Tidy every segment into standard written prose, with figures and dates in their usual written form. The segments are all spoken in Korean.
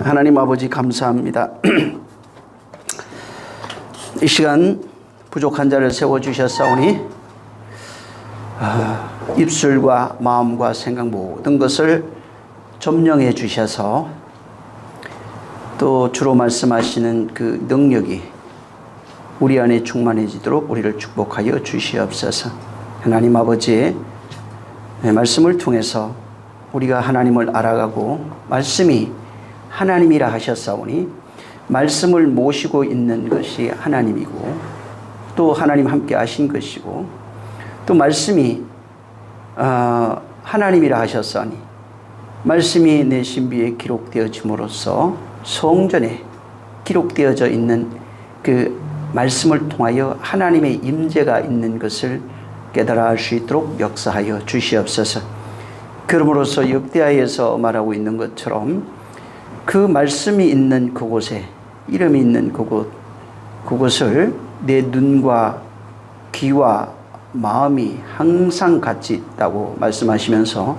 하나님 아버지 감사합니다. 이 시간 부족한 자를 세워주셨사오니 입술과 마음과 생각 모든 것을 점령해 주셔서 또 주로 말씀하시는 그 능력이 우리 안에 충만해지도록 우리를 축복하여 주시옵소서. 하나님 아버지의 말씀을 통해서 우리가 하나님을 알아가고 말씀이 하나님이라 하셨사오니 말씀을 모시고 있는 것이 하나님이고 또 하나님 함께 하신 것이고 또 말씀이 하나님이라 하셨사오니 말씀이 내 신비에 기록되어짐으로써 성전에 기록되어져 있는 그 말씀을 통하여 하나님의 임재가 있는 것을 깨달아 알 수 있도록 역사하여 주시옵소서. 그러므로서 역대하에서 말하고 있는 것처럼 그 말씀이 있는 그곳에 이름이 있는 그곳을 내 눈과 귀와 마음이 항상 같이 있다고 말씀하시면서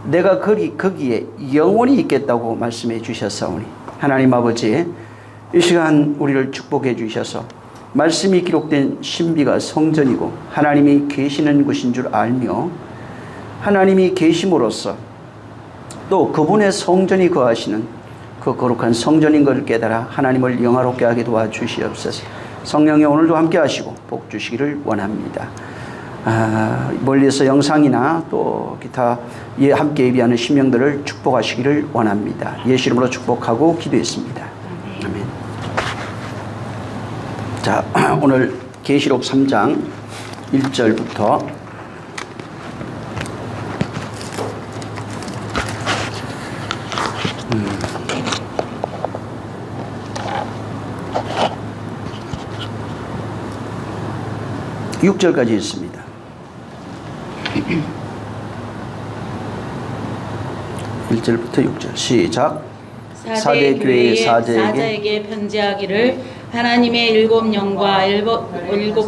내가 거기에 영원히 있겠다고 말씀해 주셨사오니 하나님 아버지 이 시간 우리를 축복해 주셔서 말씀이 기록된 신비가 성전이고 하나님이 계시는 곳인 줄 알며 하나님이 계심으로써 또 그분의 성전이 거하시는 그 거룩한 성전인 것을 깨달아 하나님을 영화롭게 하게 도와주시옵소서. 성령이 오늘도 함께 하시고 복 주시기를 원합니다. 멀리서 영상이나 또 기타 함께 예비하는 심령들을 축복하시기를 원합니다. 예수 이름으로 축복하고 기도했습니다. 아멘. 자, 오늘 계시록 3장 1절부터 6절까지 있습니다. 1절부터 6절 시작. 사대 교회의 사자에게 편지하기를 하나님의 일곱 영과 일곱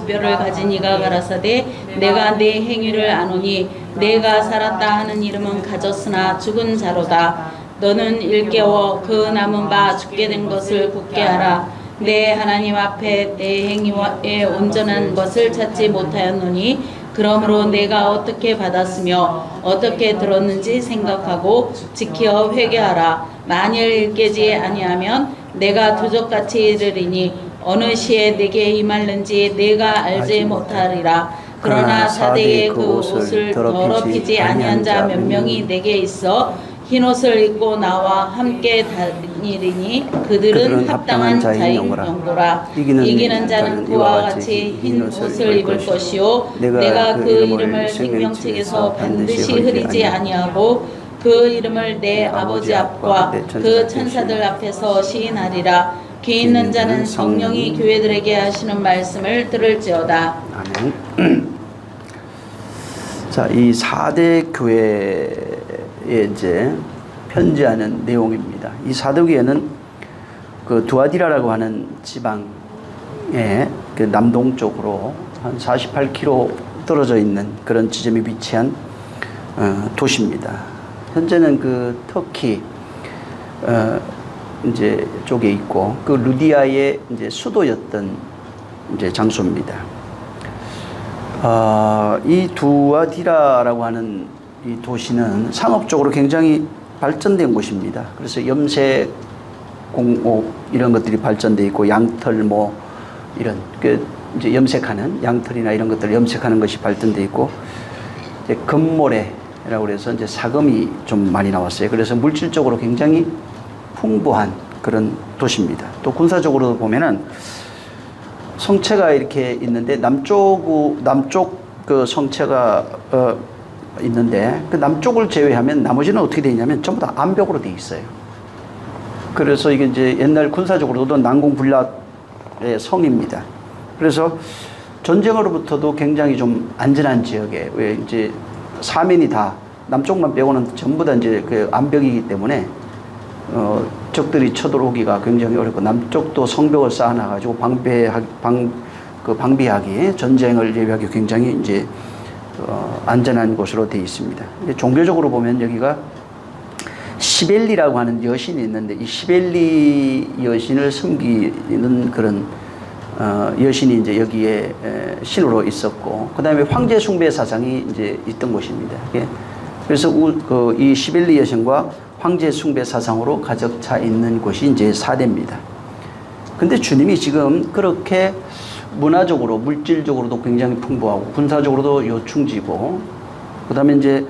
뼈를 가진 이가 가라사대 내가 네 행위를 아노니 내가 살았다 하는 이름은 가졌으나 죽은 자로다. 너는 일깨워 그 남은 바 죽게 된 것을 굳게 하라. 내 하나님 앞에 내 행위에 온전한 것을 찾지 못하였노니 그러므로 내가 어떻게 받았으며 어떻게 들었는지 생각하고 지켜 회개하라. 만일 일깨지 아니하면 내가 두적같이 이르리니 어느 시에 내게 임할는지 내가 알지 못하리라. 그러나 사대의 그 옷을 더럽히지 아니한 자 몇 명이 내게 있어 흰옷을 입고 나와 함께 다니리니 그들은 합당한 자인 영고라. 이기는 자는 그와 같이 흰 옷을 입을 것이요 내가 그 이름을 생명책에서 반드시 흐리지 아니하고 그 이름을 내 아버지 앞과 그 천사들 앞에서 시인하리라. 귀 있는 자는 성령이 교회들에게 하시는 말씀을 들을지어다. 아멘. 자, 이 4대 교회에 이제 편지하는 내용입니다. 이 4대 교회는 그 두아디라라고 하는 지방의 그 남동쪽으로 한 48km 떨어져 있는 그런 지점에 위치한 도시입니다. 현재는 그 터키 이제 쪽에 있고 그 루디아의 이제 수도였던 이제 장소입니다. 이 두아디라라고 하는 이 도시는 상업적으로 굉장히 발전된 곳입니다. 그래서 염색 공업 이런 것들이 발전돼 있고 양털 뭐 이런 그 이제 염색하는 양털이나 이런 것들 염색하는 것이 발전돼 있고 이제 금모래라고 그래서 이제 사금이 좀 많이 나왔어요. 그래서 물질적으로 굉장히 풍부한 그런 도시입니다. 또 군사적으로 보면은 성체가 이렇게 있는데 남쪽 그 성체가 있는데 그 남쪽을 제외하면 나머지는 어떻게 되어 있냐면 전부 다 암벽으로 되어 있어요. 그래서 이게 이제 옛날 군사적으로도 난공불락의 성입니다. 그래서 전쟁으로부터도 굉장히 좀 안전한 지역에 왜 이제 사면이 다 남쪽만 빼고는 전부 다 이제 그 암벽이기 때문에 적들이 쳐들어오기가 굉장히 어렵고 남쪽도 성벽을 쌓아놔가지고 방비하기 전쟁을 예비하기 굉장히 이제 안전한 곳으로 되어 있습니다. 종교적으로 보면 여기가 시벨리라고 하는 여신이 있는데 이 시벨리 여신을 섬기는 그런 여신이 이제 여기에 신으로 있었고, 그 다음에 황제 숭배 사상이 이제 있던 곳입니다. 그래서 이 시벨리 여신과 황제 숭배 사상으로 가득 차 있는 곳이 이제 사대입니다. 근데 주님이 지금 그렇게 문화적으로, 물질적으로도 굉장히 풍부하고, 군사적으로도 요충지고, 그 다음에 이제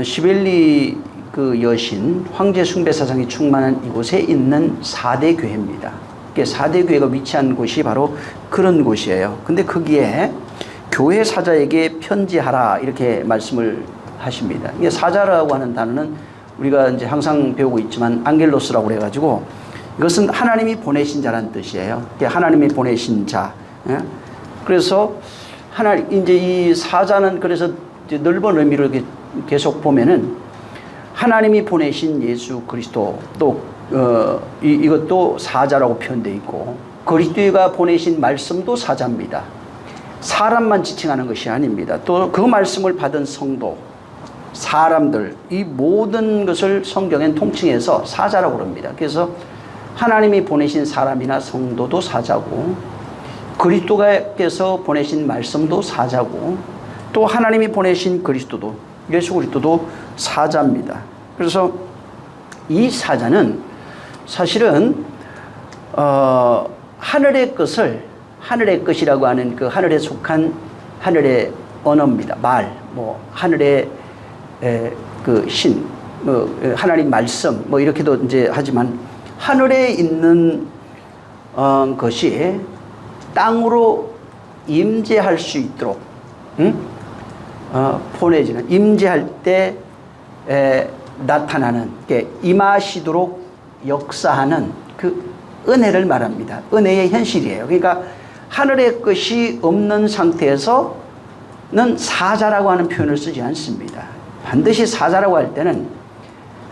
시벨리 그 여신, 황제 숭배 사상이 충만한 이곳에 있는 사대 교회입니다. 사대 교회가 위치한 곳이 바로 그런 곳이에요. 근데 거기에 교회 사자에게 편지하라 이렇게 말씀을 하십니다. 이게 사자라고 하는 단어는 우리가 이제 항상 배우고 있지만 안겔로스라고 그래가지고 이것은 하나님이 보내신 자라는 뜻이에요. 하나님이 보내신 자. 그래서 이제 이 사자는 그래서 이제 넓은 의미로 이렇게 계속 보면은 하나님이 보내신 예수 그리스도, 또 이것도 사자라고 표현되어 있고, 그리스도가 보내신 말씀도 사자입니다. 사람만 지칭하는 것이 아닙니다. 또 그 말씀을 받은 성도, 사람들, 이 모든 것을 성경엔 통칭해서 사자라고 그럽니다. 그래서 하나님이 보내신 사람이나 성도도 사자고, 그리스도께서 보내신 말씀도 사자고, 또 하나님이 보내신 그리스도도, 예수 그리스도도 사자입니다. 그래서 이 사자는 사실은 하늘의 것이라고 하는 그 하늘에 속한 하늘의 언어입니다. 하늘의 그 신, 하나님 말씀, 이렇게도 이제 하지만 하늘에 있는 것이 땅으로 임재할 수 있도록 보내지는, 임재할 때 나타나는, 임하시도록 역사하는 그 은혜를 말합니다. 은혜의 현실이에요. 그러니까 하늘의 것이 없는 상태에서는 사자라고 하는 표현을 쓰지 않습니다. 반드시 사자라고 할 때는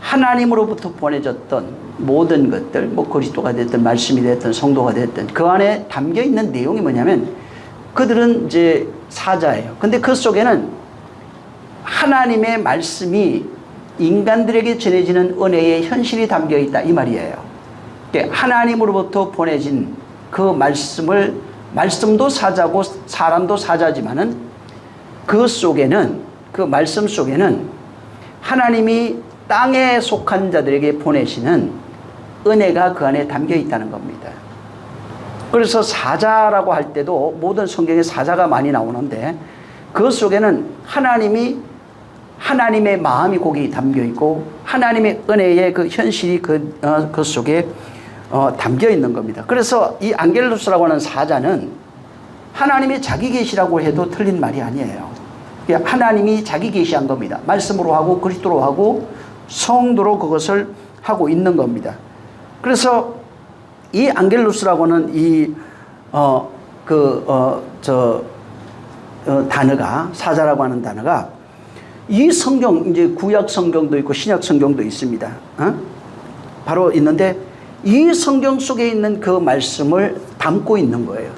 하나님으로부터 보내졌던 모든 것들, 그리스도가 됐든 말씀이 됐든 성도가 됐든 그 안에 담겨 있는 내용이 뭐냐면 그들은 이제 사자예요. 근데 그 속에는 하나님의 말씀이 인간들에게 전해지는 은혜의 현실이 담겨 있다 이 말이에요. 하나님으로부터 보내진 그 말씀도 사자고 사람도 사자지만은 그 속에는, 그 말씀 속에는 하나님이 땅에 속한 자들에게 보내시는 은혜가 그 안에 담겨 있다는 겁니다. 그래서 사자라고 할 때도 모든 성경에 사자가 많이 나오는데 그 속에는 하나님의 마음이 거기 담겨 있고 하나님의 은혜의 그 현실이 그 속에 담겨 있는 겁니다. 그래서 이 안겔로스라고 하는 사자는 하나님이 자기 계시라고 해도 틀린 말이 아니에요. 하나님이 자기 계시한 겁니다. 말씀으로 하고 그리스도로 하고 성도로 그것을 하고 있는 겁니다. 그래서 이 안겔로스라고는 단어가, 사자라고 하는 단어가 이 성경, 이제 구약 성경도 있고 신약 성경도 있습니다. 바로 있는데 이 성경 속에 있는 그 말씀을 담고 있는 거예요.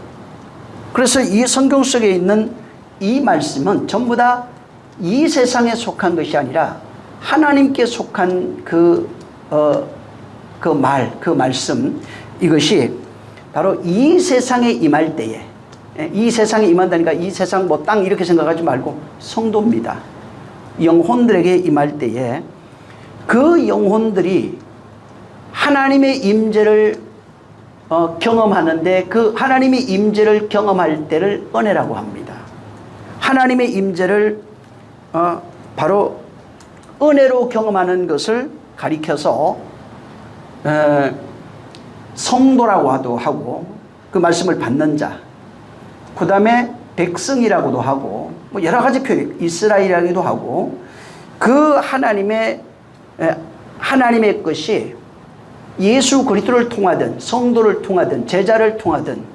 그래서 이 성경 속에 있는 이 말씀은 전부 다 이 세상에 속한 것이 아니라 하나님께 속한 그 말씀, 이것이 바로 이 세상에 임할 때에, 이 세상에 임한다니까 이 세상 땅 이렇게 생각하지 말고 성도입니다. 영혼들에게 임할 때에 그 영혼들이 하나님의 임재를 경험하는데 그 하나님의 임재를 경험할 때를 은혜라고 합니다. 하나님의 임재를 바로 은혜로 경험하는 것을 가리켜서 성도라고도 하고 그 말씀을 받는 자, 그 다음에 백성이라고도 하고 여러 가지 표현, 이스라엘이라고도 하고 그 하나님의 것이 예수 그리스도를 통하든 성도를 통하든 제자를 통하든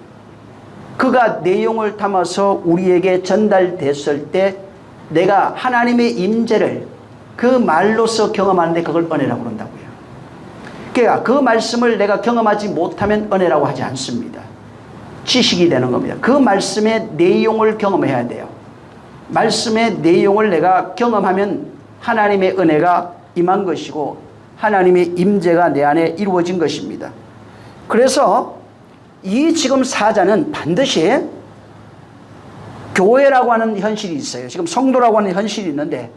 그가 내용을 담아서 우리에게 전달됐을 때 내가 하나님의 임재를 그 말로서 경험하는데 그걸 은혜라고 그런다고요. 그러니까 그 말씀을 내가 경험하지 못하면 은혜라고 하지 않습니다. 지식이 되는 겁니다. 그 말씀의 내용을 경험해야 돼요. 말씀의 내용을 내가 경험하면 하나님의 은혜가 임한 것이고 하나님의 임재가 내 안에 이루어진 것입니다. 그래서 이 지금 사자는 반드시 교회라고 하는 현실이 있어요. 지금 성도라고 하는 현실이 있는데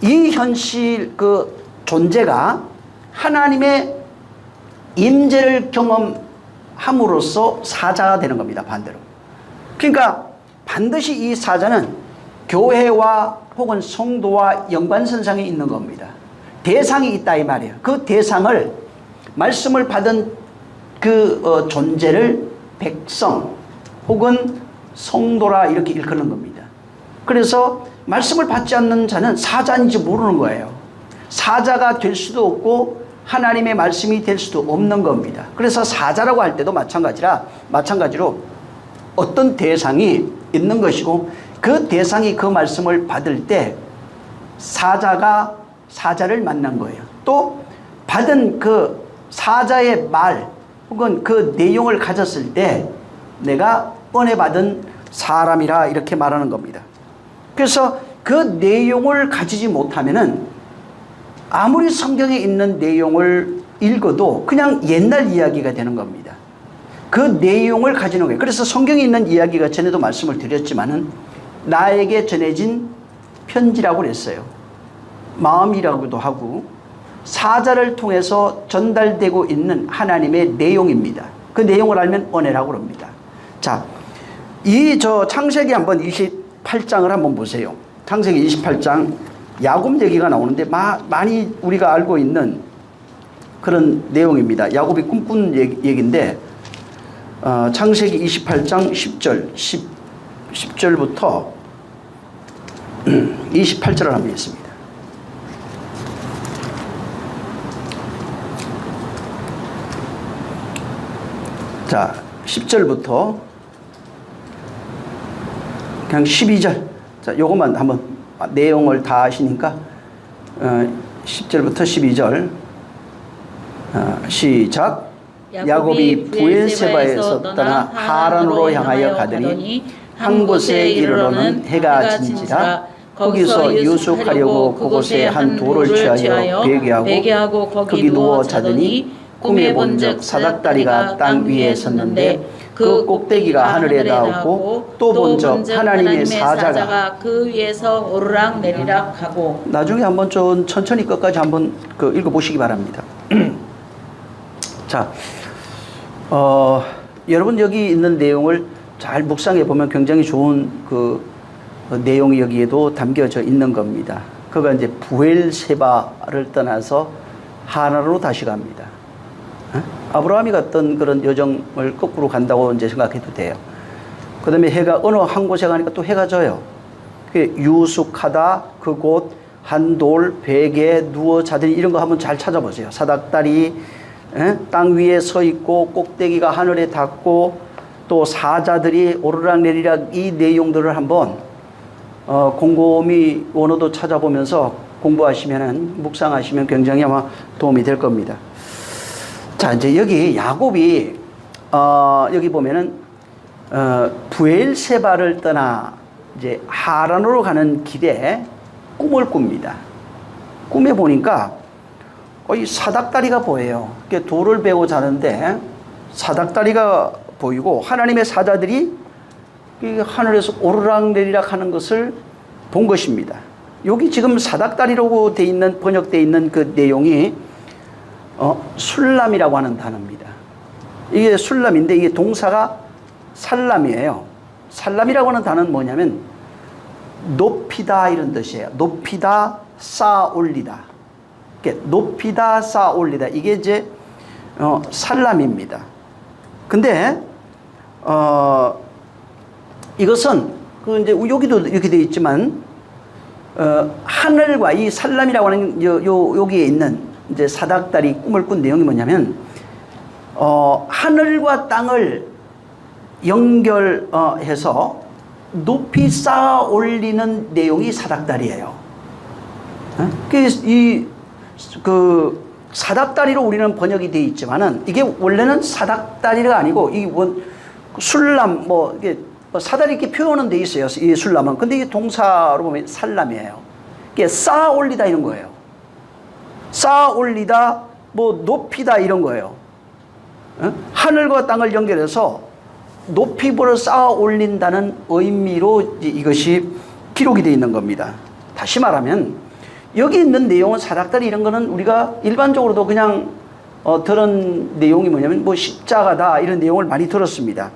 이 현실 그 존재가 하나님의 임재를 경험함으로써 사자가 되는 겁니다. 반대로. 그러니까 반드시 이 사자는 교회와 혹은 성도와 연관선상에 있는 겁니다. 대상이 있다 이 말이에요. 그 대상을 말씀을 받은 그 존재를 백성 혹은 성도라 이렇게 일컫는 겁니다. 그래서 말씀을 받지 않는 자는 사자인지 모르는 거예요. 사자가 될 수도 없고 하나님의 말씀이 될 수도 없는 겁니다. 그래서 사자라고 할 때도 마찬가지로 어떤 대상이 있는 것이고 그 대상이 그 말씀을 받을 때 사자가 사자를 만난 거예요. 또 받은 그 사자의 말 혹은 그 내용을 가졌을 때 내가 은혜 받은 사람이라 이렇게 말하는 겁니다. 그래서 그 내용을 가지지 못하면은 아무리 성경에 있는 내용을 읽어도 그냥 옛날 이야기가 되는 겁니다. 그 내용을 가지는 거예요. 그래서 성경에 있는 이야기가 전에도 말씀을 드렸지만은 나에게 전해진 편지라고 그랬어요. 마음이라고도 하고 사자를 통해서 전달되고 있는 하나님의 내용입니다. 그 내용을 알면 은혜라고 합니다. 자, 이 창세기 한번 28장을 한번 보세요. 창세기 28장 야곱 얘기가 나오는데 많이 우리가 알고 있는 그런 내용입니다. 야곱이 꿈꾼 얘기인데 창세기 28장 10절부터 28절을 한번 읽습니다. 자, 10절부터 그냥 12절. 자, 요것만 한번 내용을 다 아시니까 10절부터 12절 시작. 야곱이 부엘세바에서 떠나 하란으로 향하여 가더니 한 곳에 이르러는 해가 진지라 거기서 유숙하려고 그곳에 한 돌을 취하여 베개하고 거기 누워 자더니 꿈에 본즉 사닥다리가 땅 위에 섰는데 그 꼭대기가 하늘에 닿았고 또 본즉 하나님의 사자가 그 위에서 오르락 내리락 하고. 나중에 한번 좀 천천히 끝까지 한번 읽어보시기 바랍니다. 자, 여러분 여기 있는 내용을 잘 묵상해 보면 굉장히 좋은 내용이 여기에도 담겨져 있는 겁니다. 그가 이제 부엘세바를 떠나서 하란으로 다시 갑니다. 아브라함이 갔던 그런 여정을 거꾸로 간다고 이제 생각해도 돼요. 그 다음에 해가 어느 한 곳에 가니까 또 해가 져요. 유숙하다, 그곳, 한돌, 베개, 누워 자더니 이런 거 한번 잘 찾아보세요. 사닥다리, 땅 위에 서 있고 꼭대기가 하늘에 닿고 또 사자들이 오르락내리락 이 내용들을 한번 곰곰이 원어도 찾아보면서 공부하시면은 묵상하시면 굉장히 아마 도움이 될 겁니다. 자, 이제 여기 야곱이 여기 보면은 부엘세바를 떠나 이제 하란으로 가는 길에 꿈을 꿉니다. 꿈에 보니까 이 사닥다리가 보여요. 돌을 베고 자는데 사닥다리가 보이고 하나님의 사자들이 하늘에서 오르락내리락 하는 것을 본 것입니다. 여기 지금 사닥다리라고 돼 있는 번역되어 있는 그 내용이 술람이라고 하는 단어입니다. 이게 술람인데 이게 동사가 살람이에요. 살람이라고 하는 단어는 뭐냐면 높이다 이런 뜻이에요. 높이다, 쌓아 올리다. 높이다, 쌓아 올리다. 이게 이제 살람입니다. 근데 이것은 이제 여기도 이렇게 되어 있지만 하늘과 이 살람이라고 하는 여기에 있는 이제 사닥다리 꿈을 꾼 내용이 뭐냐면 하늘과 땅을 연결해서 높이 쌓아 올리는 내용이 사닥다리예요. 그 사닥다리로 우리는 번역이 되어 있지만은 이게 원래는 사닥다리가 아니고 이 술람 이게 사다리 이렇게 표현은 돼 있어요. 이 술람은. 근데 이게 동사로 보면 살람이에요. 이게 쌓아 올리다 이런 거예요. 쌓아 올리다, 뭐 높이다 이런 거예요. 하늘과 땅을 연결해서 높이보를 쌓아 올린다는 의미로 이것이 기록이 되어 있는 겁니다. 다시 말하면 여기 있는 내용은 사닥다리 이런 거는 우리가 일반적으로도 그냥 들은 내용이 뭐냐면 뭐 십자가다 이런 내용을 많이 들었습니다.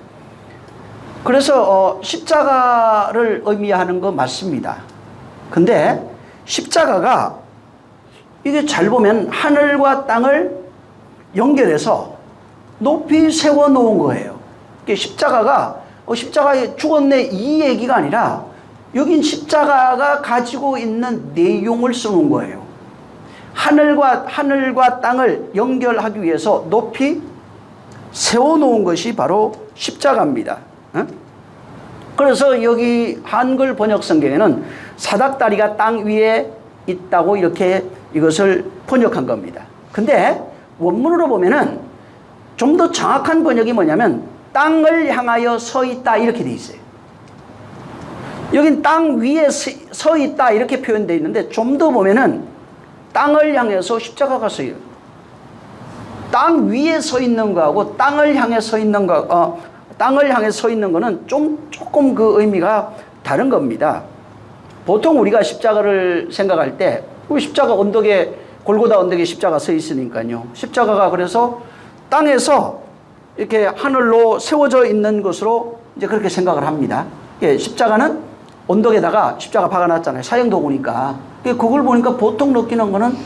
그래서 십자가를 의미하는 거 맞습니다. 근데 십자가가 이게 잘 보면 하늘과 땅을 연결해서 높이 세워 놓은 거예요. 십자가가 십자가에 죽었네 이 얘기가 아니라 여긴 십자가가 가지고 있는 내용을 쓰는 거예요. 하늘과 땅을 연결하기 위해서 높이 세워놓은 것이 바로 십자가입니다. 그래서 여기 한글 번역 성경에는 사닥다리가 땅 위에 있다고 이렇게 이것을 번역한 겁니다. 근데 원문으로 보면은 좀 더 정확한 번역이 뭐냐면 땅을 향하여 서 있다 이렇게 돼 있어요. 여긴 땅 위에 서 있다 이렇게 표현되어 있는데 좀 더 보면은 땅을 향해서 십자가가 서요. 땅 위에 서 있는 거하고 땅을 향해 서 있는 거, 땅을 향해 서 있는 거는 조금 그 의미가 다른 겁니다. 보통 우리가 십자가를 생각할 때 십자가 언덕에 골고다 언덕에 십자가 서 있으니까요. 십자가가 그래서 땅에서 이렇게 하늘로 세워져 있는 것으로 이제 그렇게 생각을 합니다. 십자가는 언덕에다가 십자가 박아놨잖아요. 사형도구니까. 그걸 보니까 보통 느끼는 거는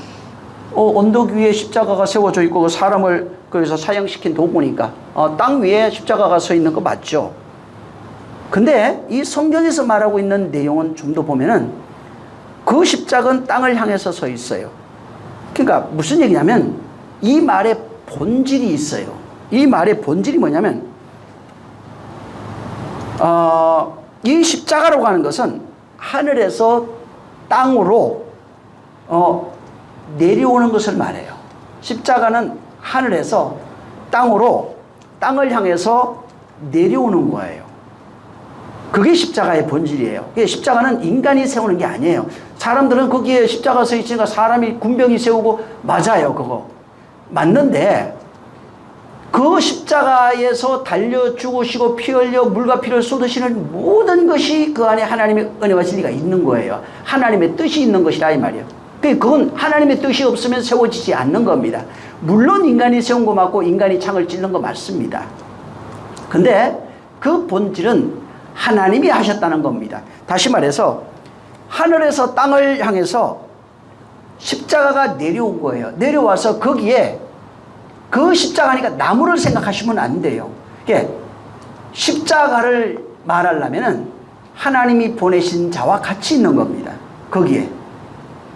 언덕 위에 십자가가 세워져 있고 사람을 거기서 사형시킨 도구니까 땅 위에 십자가가 서 있는 거 맞죠? 근데 이 성경에서 말하고 있는 내용은 좀 더 보면은 그 십자가는 땅을 향해서 서 있어요. 그러니까 무슨 얘기냐면 이 말에 본질이 있어요. 이 말의 본질이 뭐냐면 이 십자가라고 하는 것은 하늘에서 땅으로 내려오는 것을 말해요. 십자가는 하늘에서 땅으로 땅을 향해서 내려오는 거예요. 그게 십자가의 본질이에요. 십자가는 인간이 세우는 게 아니에요. 사람들은 거기에 십자가 서 있으니까 사람이 군병이 세우고 맞아요. 그거 맞는데 그 십자가에서 달려 죽으시고 피 흘려 물과 피를 쏟으시는 모든 것이 그 안에 하나님의 은혜와 진리가 있는 거예요. 하나님의 뜻이 있는 것이라 이 말이에요. 그건 하나님의 뜻이 없으면 세워지지 않는 겁니다. 물론 인간이 세운 거 맞고 인간이 창을 찔른 거 맞습니다. 근데 그 본질은 하나님이 하셨다는 겁니다. 다시 말해서 하늘에서 땅을 향해서 십자가가 내려온 거예요. 내려와서 거기에 그 십자가니까 나무를 생각하시면 안 돼요. 십자가를 말하려면 하나님이 보내신 자와 같이 있는 겁니다. 거기에.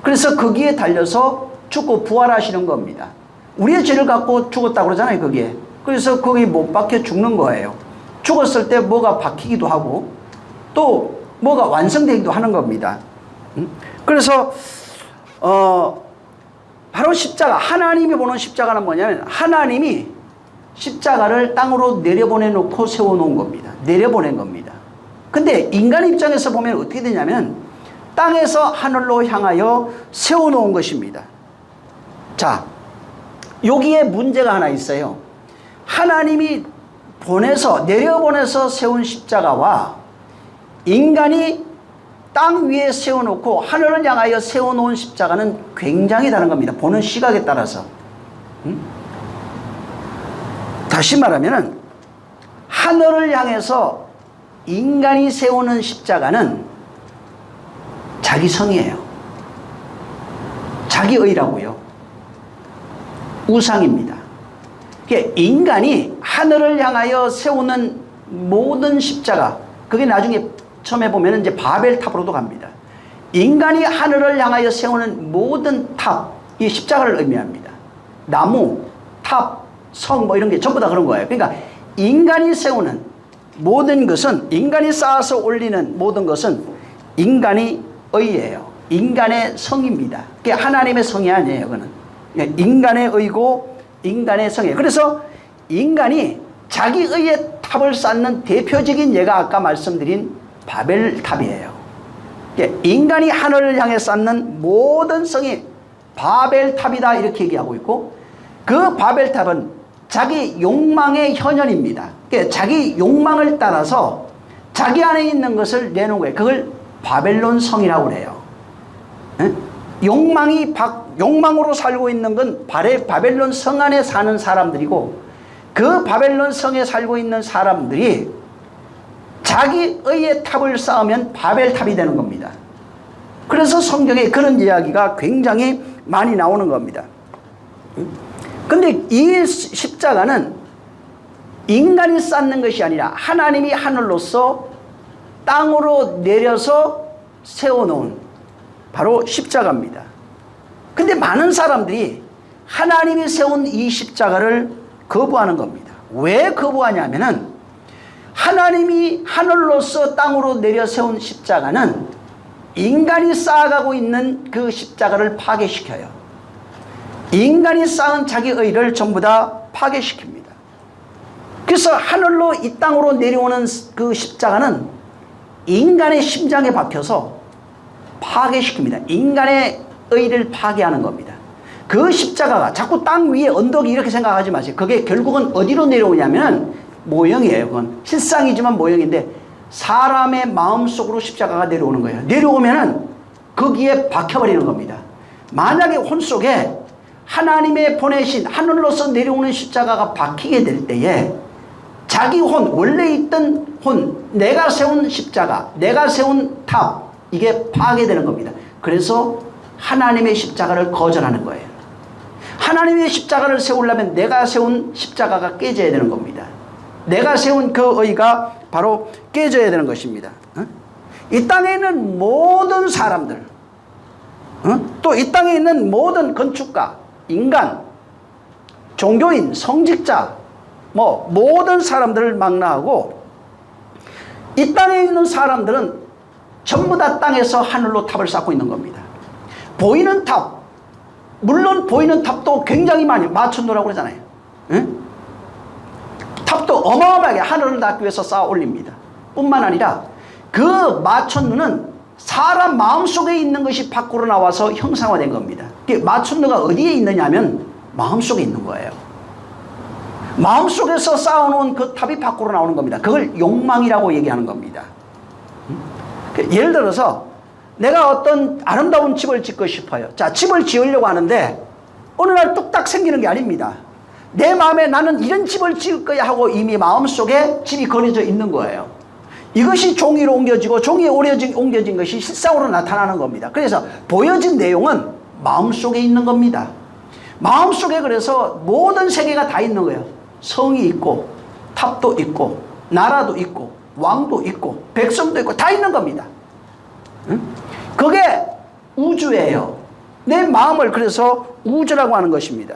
그래서 거기에 달려서 죽고 부활하시는 겁니다. 우리의 죄를 갖고 죽었다고 그러잖아요. 거기에. 그래서 거기 못 박혀 죽는 거예요. 죽었을 때 뭐가 박히기도 하고 또 뭐가 완성되기도 하는 겁니다. 그래서 바로 십자가, 하나님이 보는 십자가는 뭐냐면 하나님이 십자가를 땅으로 내려보내 놓고 세워놓은 겁니다. 내려보낸 겁니다. 근데 인간 입장에서 보면 어떻게 되냐면 땅에서 하늘로 향하여 세워놓은 것입니다. 자, 여기에 문제가 하나 있어요. 하나님이 내려보내서 세운 십자가와 인간이 땅 위에 세워놓고 하늘을 향하여 세워놓은 십자가는 굉장히 다른 겁니다. 보는 시각에 따라서. 다시 말하면 하늘을 향해서 인간이 세우는 십자가는 자기 성이에요. 자기의라고요. 우상입니다. 인간이 하늘을 향하여 세우는 모든 십자가, 그게 나중에 처음에 보면 이제 바벨탑으로도 갑니다. 인간이 하늘을 향하여 세우는 모든 탑, 이 십자가를 의미합니다. 나무, 탑, 성 뭐 이런 게 전부 다 그런 거예요. 그러니까 인간이 세우는 모든 것은, 인간이 쌓아서 올리는 모든 것은 인간의 의예요. 인간의 성입니다. 그게 하나님의 성이 아니에요. 그는 인간의 의고 인간의 성이에요. 그래서 인간이 자기 의의 탑을 쌓는 대표적인 예가 아까 말씀드린 바벨탑이에요. 인간이 하늘을 향해 쌓는 모든 성이 바벨탑이다 이렇게 얘기하고 있고, 그 바벨탑은 자기 욕망의 현현입니다. 그러니까 자기 욕망을 따라서 자기 안에 있는 것을 내놓은 거예요. 그걸 바벨론 성이라고 그래요. 욕망으로 살고 있는 건 바벨론 성 안에 사는 사람들이고, 그 바벨론 성에 살고 있는 사람들이 자기의 탑을 쌓으면 바벨탑이 되는 겁니다. 그래서 성경에 그런 이야기가 굉장히 많이 나오는 겁니다. 근데 이 십자가는 인간이 쌓는 것이 아니라 하나님이 하늘로서 땅으로 내려서 세워놓은 바로 십자가입니다. 근데 많은 사람들이 하나님이 세운 이 십자가를 거부하는 겁니다. 왜 거부하냐면은 하나님이 하늘로서 땅으로 내려 세운 십자가는 인간이 쌓아가고 있는 그 십자가를 파괴시켜요. 인간이 쌓은 자기 의를 전부 다 파괴시킵니다. 그래서 하늘로 이 땅으로 내려오는 그 십자가는 인간의 심장에 박혀서 파괴시킵니다. 인간의 의를 파괴하는 겁니다. 그 십자가가 자꾸 땅 위에 언덕이 이렇게 생각하지 마세요. 그게 결국은 어디로 내려오냐면 모형이에요. 그건 실상이지만 모형인데 사람의 마음속으로 십자가가 내려오는 거예요. 내려오면은 거기에 박혀버리는 겁니다. 만약에 혼 속에 하나님의 보내신 하늘로서 내려오는 십자가가 박히게 될 때에 자기 혼, 원래 있던 혼, 내가 세운 십자가, 내가 세운 탑, 이게 파괴되는 겁니다. 그래서 하나님의 십자가를 거절하는 거예요. 하나님의 십자가를 세우려면 내가 세운 십자가가 깨져야 되는 겁니다. 내가 세운 그 의가 바로 깨져야 되는 것입니다. 이 땅에 있는 모든 사람들, 또 이 땅에 있는 모든 건축가, 인간, 종교인, 성직자, 모든 사람들을 망라하고 이 땅에 있는 사람들은 전부 다 땅에서 하늘로 탑을 쌓고 있는 겁니다. 보이는 탑, 물론 보이는 탑도 굉장히 많이 마천루라고 그러잖아요. 탑도 어마어마하게 하늘을 닿기 위해서 쌓아 올립니다. 뿐만 아니라 그 마천루는 사람 마음속에 있는 것이 밖으로 나와서 형상화된 겁니다. 마천루가 어디에 있느냐면 마음속에 있는 거예요. 마음속에서 쌓아놓은 그 탑이 밖으로 나오는 겁니다. 그걸 욕망이라고 얘기하는 겁니다. 예를 들어서 내가 어떤 아름다운 집을 짓고 싶어요. 자, 집을 지으려고 하는데 어느 날 뚝딱 생기는 게 아닙니다. 내 마음에 나는 이런 집을 지을 거야 하고 이미 마음속에 집이 그려져 있는 거예요. 이것이 종이로 옮겨지고 종이에 옮겨진 것이 실상으로 나타나는 겁니다. 그래서 보여진 내용은 마음속에 있는 겁니다. 마음속에 그래서 모든 세계가 다 있는 거예요. 성이 있고 탑도 있고 나라도 있고 왕도 있고 백성도 있고 다 있는 겁니다. 그게 우주예요. 내 마음을 그래서 우주라고 하는 것입니다.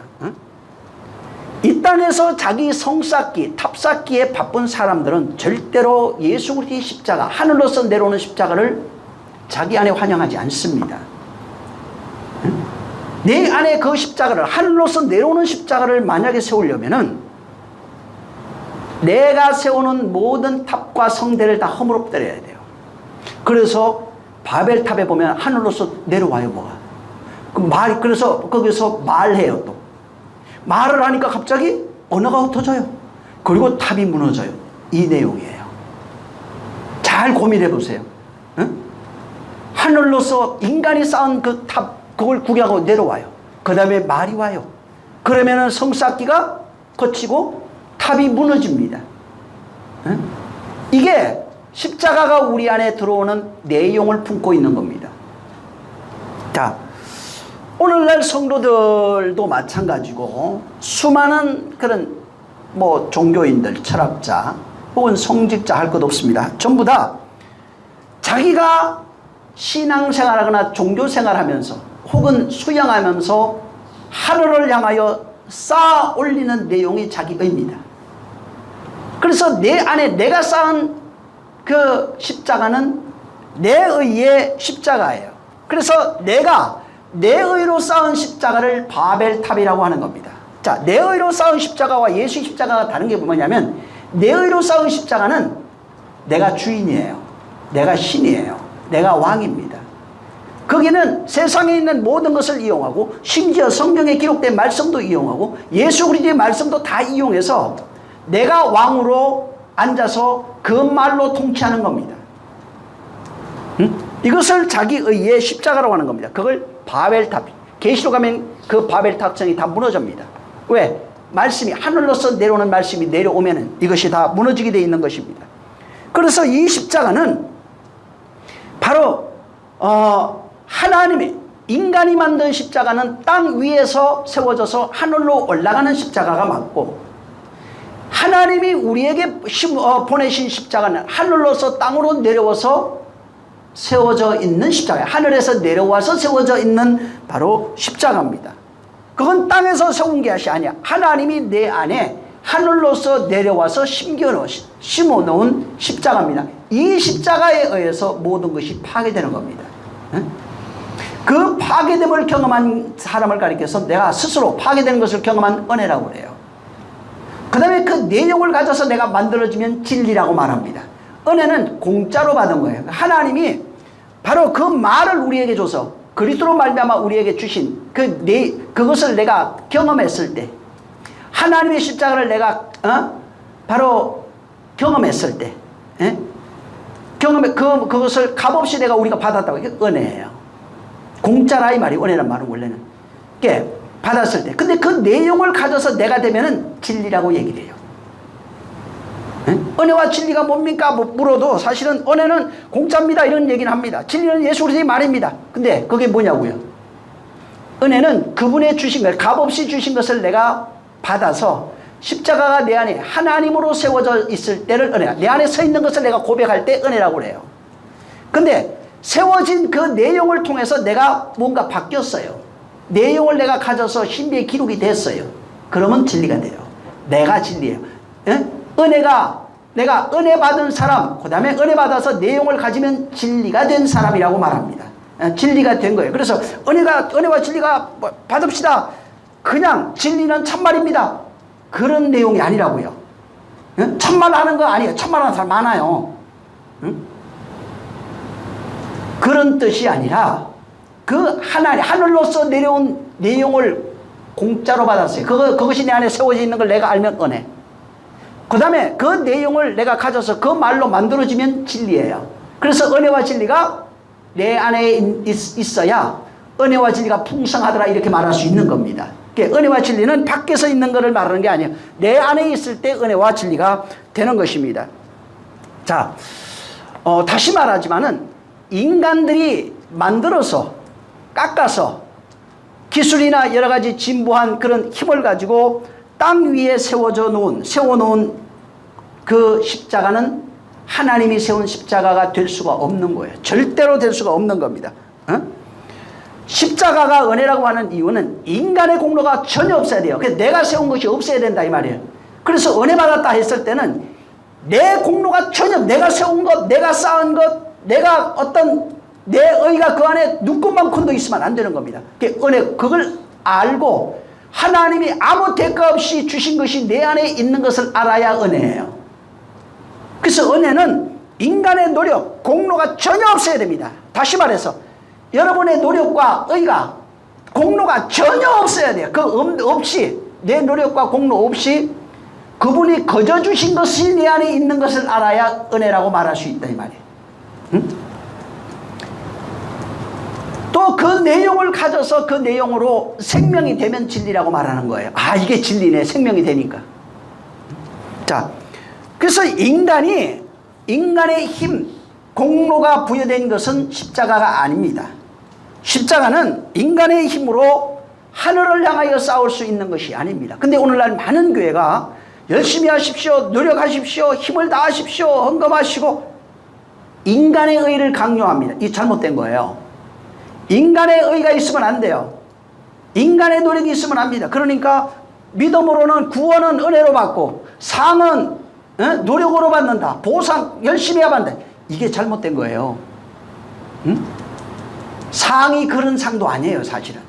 이 땅에서 자기 성 쌓기, 탑 쌓기에 바쁜 사람들은 절대로 예수 그리스도의 십자가, 하늘로서 내려오는 십자가를 자기 안에 환영하지 않습니다. 내 안에 그 십자가를, 하늘로서 내려오는 십자가를 만약에 세우려면은 내가 세우는 모든 탑과 성대를 다 허물어뜨려야 돼요. 그래서 바벨탑에 보면 하늘로서 내려와요, 뭐가. 그래서 거기서 말해요, 또. 말을 하니까 갑자기 언어가 흩어져요. 그리고 탑이 무너져요. 이 내용이에요. 잘 고민해 보세요. 하늘로서 인간이 쌓은 그 탑, 그걸 구경하고 내려와요. 그 다음에 말이 와요. 그러면은 성 쌓기가 거치고 탑이 무너집니다. 이게 십자가가 우리 안에 들어오는 내용을 품고 있는 겁니다. 자, 오늘날 성도들도 마찬가지고 수많은 그런 종교인들, 철학자 혹은 성직자 할 것 없습니다. 전부 다 자기가 신앙생활하거나 종교생활하면서 혹은 수양하면서 하늘을 향하여 쌓아 올리는 내용이 자기의입니다. 그래서 내 안에 내가 쌓은 그 십자가는 내 의의 십자가예요. 그래서 내가 내 의로 쌓은 십자가를 바벨탑이라고 하는 겁니다. 자, 내 의로 쌓은 십자가와 예수의 십자가가 다른 게 뭐냐면 내 의로 쌓은 십자가는 내가 주인이에요. 내가 신이에요. 내가 왕입니다. 거기는 세상에 있는 모든 것을 이용하고 심지어 성경에 기록된 말씀도 이용하고 예수 그리스도의 말씀도 다 이용해서 내가 왕으로 앉아서 그 말로 통치하는 겁니다. 이것을 자기 의의 십자가라고 하는 겁니다. 그걸 바벨탑, 계시록 가면 그 바벨탑성이 다 무너집니다. 왜? 말씀이 하늘로서 내려오는 말씀이 내려오면은 이것이 다 무너지게 되어 있는 것입니다. 그래서 이 십자가는 바로 하나님의 인간이 만든 십자가는 땅 위에서 세워져서 하늘로 올라가는 십자가가 맞고, 하나님이 우리에게 보내신 십자가는 하늘로서 땅으로 내려와서 세워져 있는 십자가, 하늘에서 내려와서 세워져 있는 바로 십자가입니다. 그건 땅에서 세운 것이 아니야. 하나님이 내 안에 하늘로서 내려와서 심어놓은 십자가입니다. 이 십자가에 의해서 모든 것이 파괴되는 겁니다. 그 파괴됨을 경험한 사람을 가리켜서 내가 스스로 파괴되는 것을 경험한 은혜라고 그래요. 그 다음에 그 내용을 가져서 내가 만들어지면 진리라고 말합니다. 은혜는 공짜로 받은 거예요. 하나님이 바로 그 말을 우리에게 줘서 그리스도로 말미암아 우리에게 주신 그것을 내가 경험했을 때, 하나님의 십자가를 내가 바로 경험했을 때, 그것을 값없이 우리가 받았다고. 이게 은혜예요. 공짜라 이 말이 은혜란 말은 원래는. 이게 받았을 때. 근데 그 내용을 가져서 내가 되면은 진리라고 얘기를 해요. 은혜와 진리가 뭡니까? 물어도 사실은 은혜는 공짜입니다 이런 얘기는 합니다. 진리는 예수 그리스도의 말입니다. 근데 그게 뭐냐고요? 은혜는 그분의 주신 것, 값없이 주신 것을 내가 받아서 십자가가 내 안에 하나님으로 세워져 있을 때를 은혜야. 내 안에 서 있는 것을 내가 고백할 때 은혜라고 그래요. 근데 세워진 그 내용을 통해서 내가 뭔가 바뀌었어요. 내용을 내가 가져서 신비의 기록이 됐어요. 그러면 진리가 돼요. 내가 진리예요. 내가 은혜 받은 사람, 그 다음에 은혜 받아서 내용을 가지면 진리가 된 사람이라고 말합니다. 진리가 된 거예요. 그래서 은혜와 진리가 받읍시다. 그냥 진리는 참말입니다. 그런 내용이 아니라고요. 참말 하는 거 아니에요. 참말 하는 사람 많아요. 그런 뜻이 아니라 그 하늘로서 내려온 내용을 공짜로 받았어요. 그것이 내 안에 세워져 있는 걸 내가 알면 은혜. 그 다음에 그 내용을 내가 가져서 그 말로 만들어지면 진리예요. 그래서 은혜와 진리가 내 안에 있어야 은혜와 진리가 풍성하더라 이렇게 말할 수 있는 겁니다. 은혜와 진리는 밖에서 있는 것을 말하는 게 아니에요. 내 안에 있을 때 은혜와 진리가 되는 것입니다. 자, 다시 말하지만은 인간들이 만들어서 깎아서 기술이나 여러 가지 진보한 그런 힘을 가지고 땅 위에 세워놓은 그 십자가는 하나님이 세운 십자가가 될 수가 없는 거예요. 절대로 될 수가 없는 겁니다. 십자가가 은혜라고 하는 이유는 인간의 공로가 전혀 없어야 돼요. 그래서 내가 세운 것이 없어야 된다 이 말이에요. 그래서 은혜 받았다 했을 때는 내 공로가 전혀, 내가 세운 것, 내가 쌓은 것, 내가 내 의가 그 안에 눈곱만큼도 있으면 안 되는 겁니다. 그걸 알고 하나님이 아무 대가 없이 주신 것이 내 안에 있는 것을 알아야 은혜예요. 그래서 은혜는 인간의 노력, 공로가 전혀 없어야 됩니다. 다시 말해서 여러분의 노력과 의가, 공로가 전혀 없어야 돼요. 없이, 내 노력과 공로 없이 그분이 거저 주신 것이 내 안에 있는 것을 알아야 은혜라고 말할 수 있다 이 말이에요. 또 그 내용을 가져서 그 내용으로 생명이 되면 진리라고 말하는 거예요. 아, 이게 진리네. 생명이 되니까. 자, 그래서 인간의 힘, 공로가 부여된 것은 십자가가 아닙니다. 십자가는 인간의 힘으로 하늘을 향하여 싸울 수 있는 것이 아닙니다. 근데 오늘날 많은 교회가 열심히 하십시오, 노력하십시오, 힘을 다하십시오, 헌금하시고 인간의 의를 강요합니다. 이 잘못된 거예요. 인간의 의가 있으면 안 돼요. 인간의 노력이 있으면 안 됩니다. 그러니까 믿음으로는 구원은 은혜로 받고 상은 노력으로 받는다. 보상 열심히 해야 한다. 이게 잘못된 거예요. 상이 그런 상도 아니에요 사실은.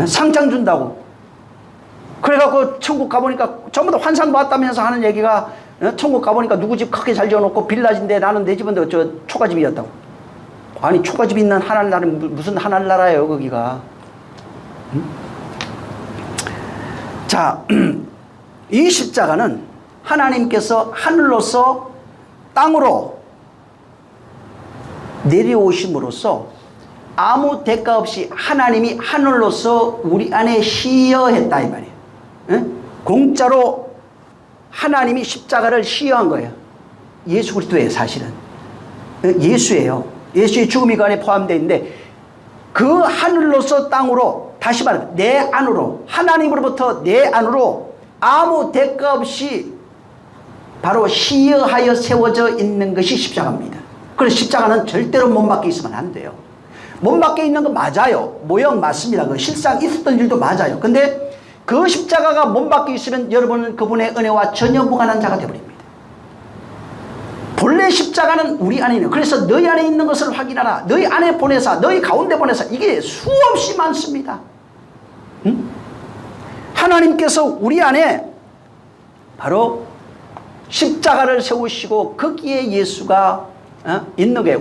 상장 준다고 그래갖고 천국 가보니까 전부 다 환상 봤다면서 하는 얘기가 천국 가보니까 누구 집 크게 잘 지어놓고 빌라진데 나는 내 집은 저 초가집이었다고. 아니 초가집 있는 하늘나라는 무슨 하늘나라예요 거기가. 응? 자, 이 십자가는 하나님께서 하늘로서 땅으로 내려오심으로써 아무 대가 없이 하나님이 하늘로서 우리 안에 시여했다 이 말이에요. 응? 공짜로 하나님이 십자가를 시여한 거예요. 예수 그리스도예요 사실은. 예수예요. 예수의 죽음이 그 안에 포함되어 있는데 그 하늘로서 땅으로 다시 말하면 내 안으로 하나님으로부터 내 안으로 아무 대가 없이 바로 시여하여 세워져 있는 것이 십자가입니다. 그래서 십자가는 절대로 몸 밖에 있으면 안 돼요. 몸 밖에 있는 거 맞아요. 모형 맞습니다. 그 실상 있었던 일도 맞아요. 근데 그 십자가가 몸 밖에 있으면 여러분은 그분의 은혜와 전혀 무관한 자가 되어버립니다. 본래 십자가는 우리 안에 있는, 그래서 너희 안에 있는 것을 확인하라. 너희 안에 보내사, 너희 가운데 보내사. 이게 수없이 많습니다. 응? 하나님께서 우리 안에 바로 십자가를 세우시고 거기에 예수가 있는 거예요.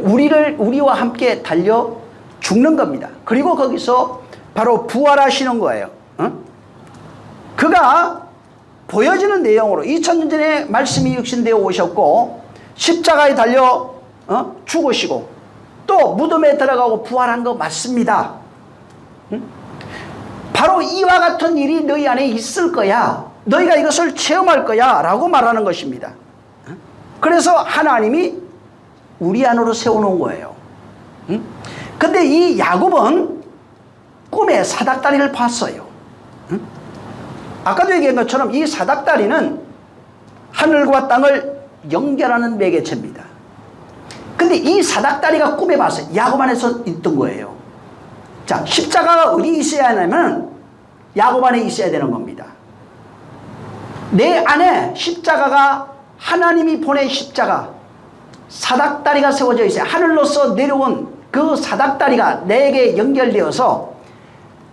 우리와 함께 달려 죽는 겁니다. 그리고 거기서 바로 부활하시는 거예요. 그가 보여지는 내용으로 2000년 전에 말씀이 육신되어 오셨고 십자가에 달려 죽으시고 또 무덤에 들어가고 부활한 거 맞습니다. 바로 이와 같은 일이 너희 안에 있을 거야. 너희가 이것을 체험할 거야 라고 말하는 것입니다. 그래서 하나님이 우리 안으로 세워놓은 거예요. 근데 이 야곱은 꿈에 사닥다리를 봤어요. 아까도 얘기한 것처럼 이 사닥다리는 하늘과 땅을 연결하는 매개체입니다. 근데 이 사닥다리가 꿈에 봤어요. 야곱 안에서 있던 거예요. 자, 십자가가 어디 있어야 하냐면 야곱 안에 있어야 되는 겁니다. 내 안에 십자가가 하나님이 보낸 십자가 사닥다리가 세워져 있어요. 하늘로서 내려온 그 사닥다리가 내게 연결되어서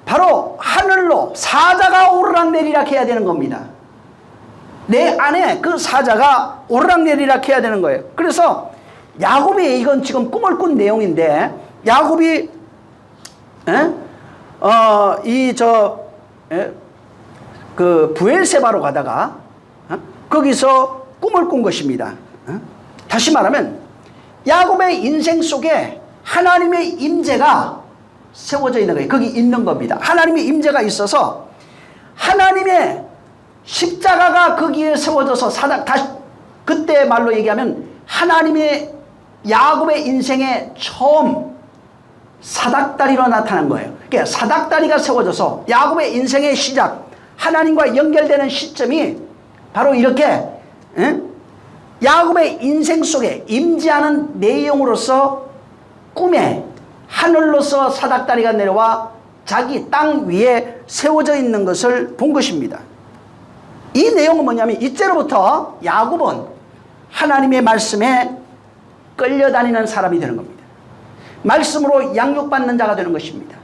바로 하늘로 사자가 오르락내리락 해야 되는 겁니다. 내 안에 그 사자가 오르락내리락 해야 되는 거예요. 그래서 야곱이 이건 지금 꿈을 꾼 내용인데 야곱이 그 부엘세바로 가다가 거기서 꿈을 꾼 것입니다. 다시 말하면 야곱의 인생 속에 하나님의 임재가 세워져 있는 거예요. 거기 있는 겁니다. 하나님의 임재가 있어서 하나님의 십자가가 거기에 세워져서 다시 그때 말로 얘기하면 하나님의 야곱의 인생에 처음 사닥다리로 나타난 거예요. 그러니까 사닥다리가 세워져서 야곱의 인생의 시작, 하나님과 연결되는 시점이 바로 이렇게 야곱의 인생 속에 임재하는 내용으로서 꿈에 하늘로서 사닥다리가 내려와 자기 땅 위에 세워져 있는 것을 본 것입니다. 이 내용은 뭐냐면 이때로부터 야곱은 하나님의 말씀에 끌려다니는 사람이 되는 겁니다. 말씀으로 양육받는 자가 되는 것입니다.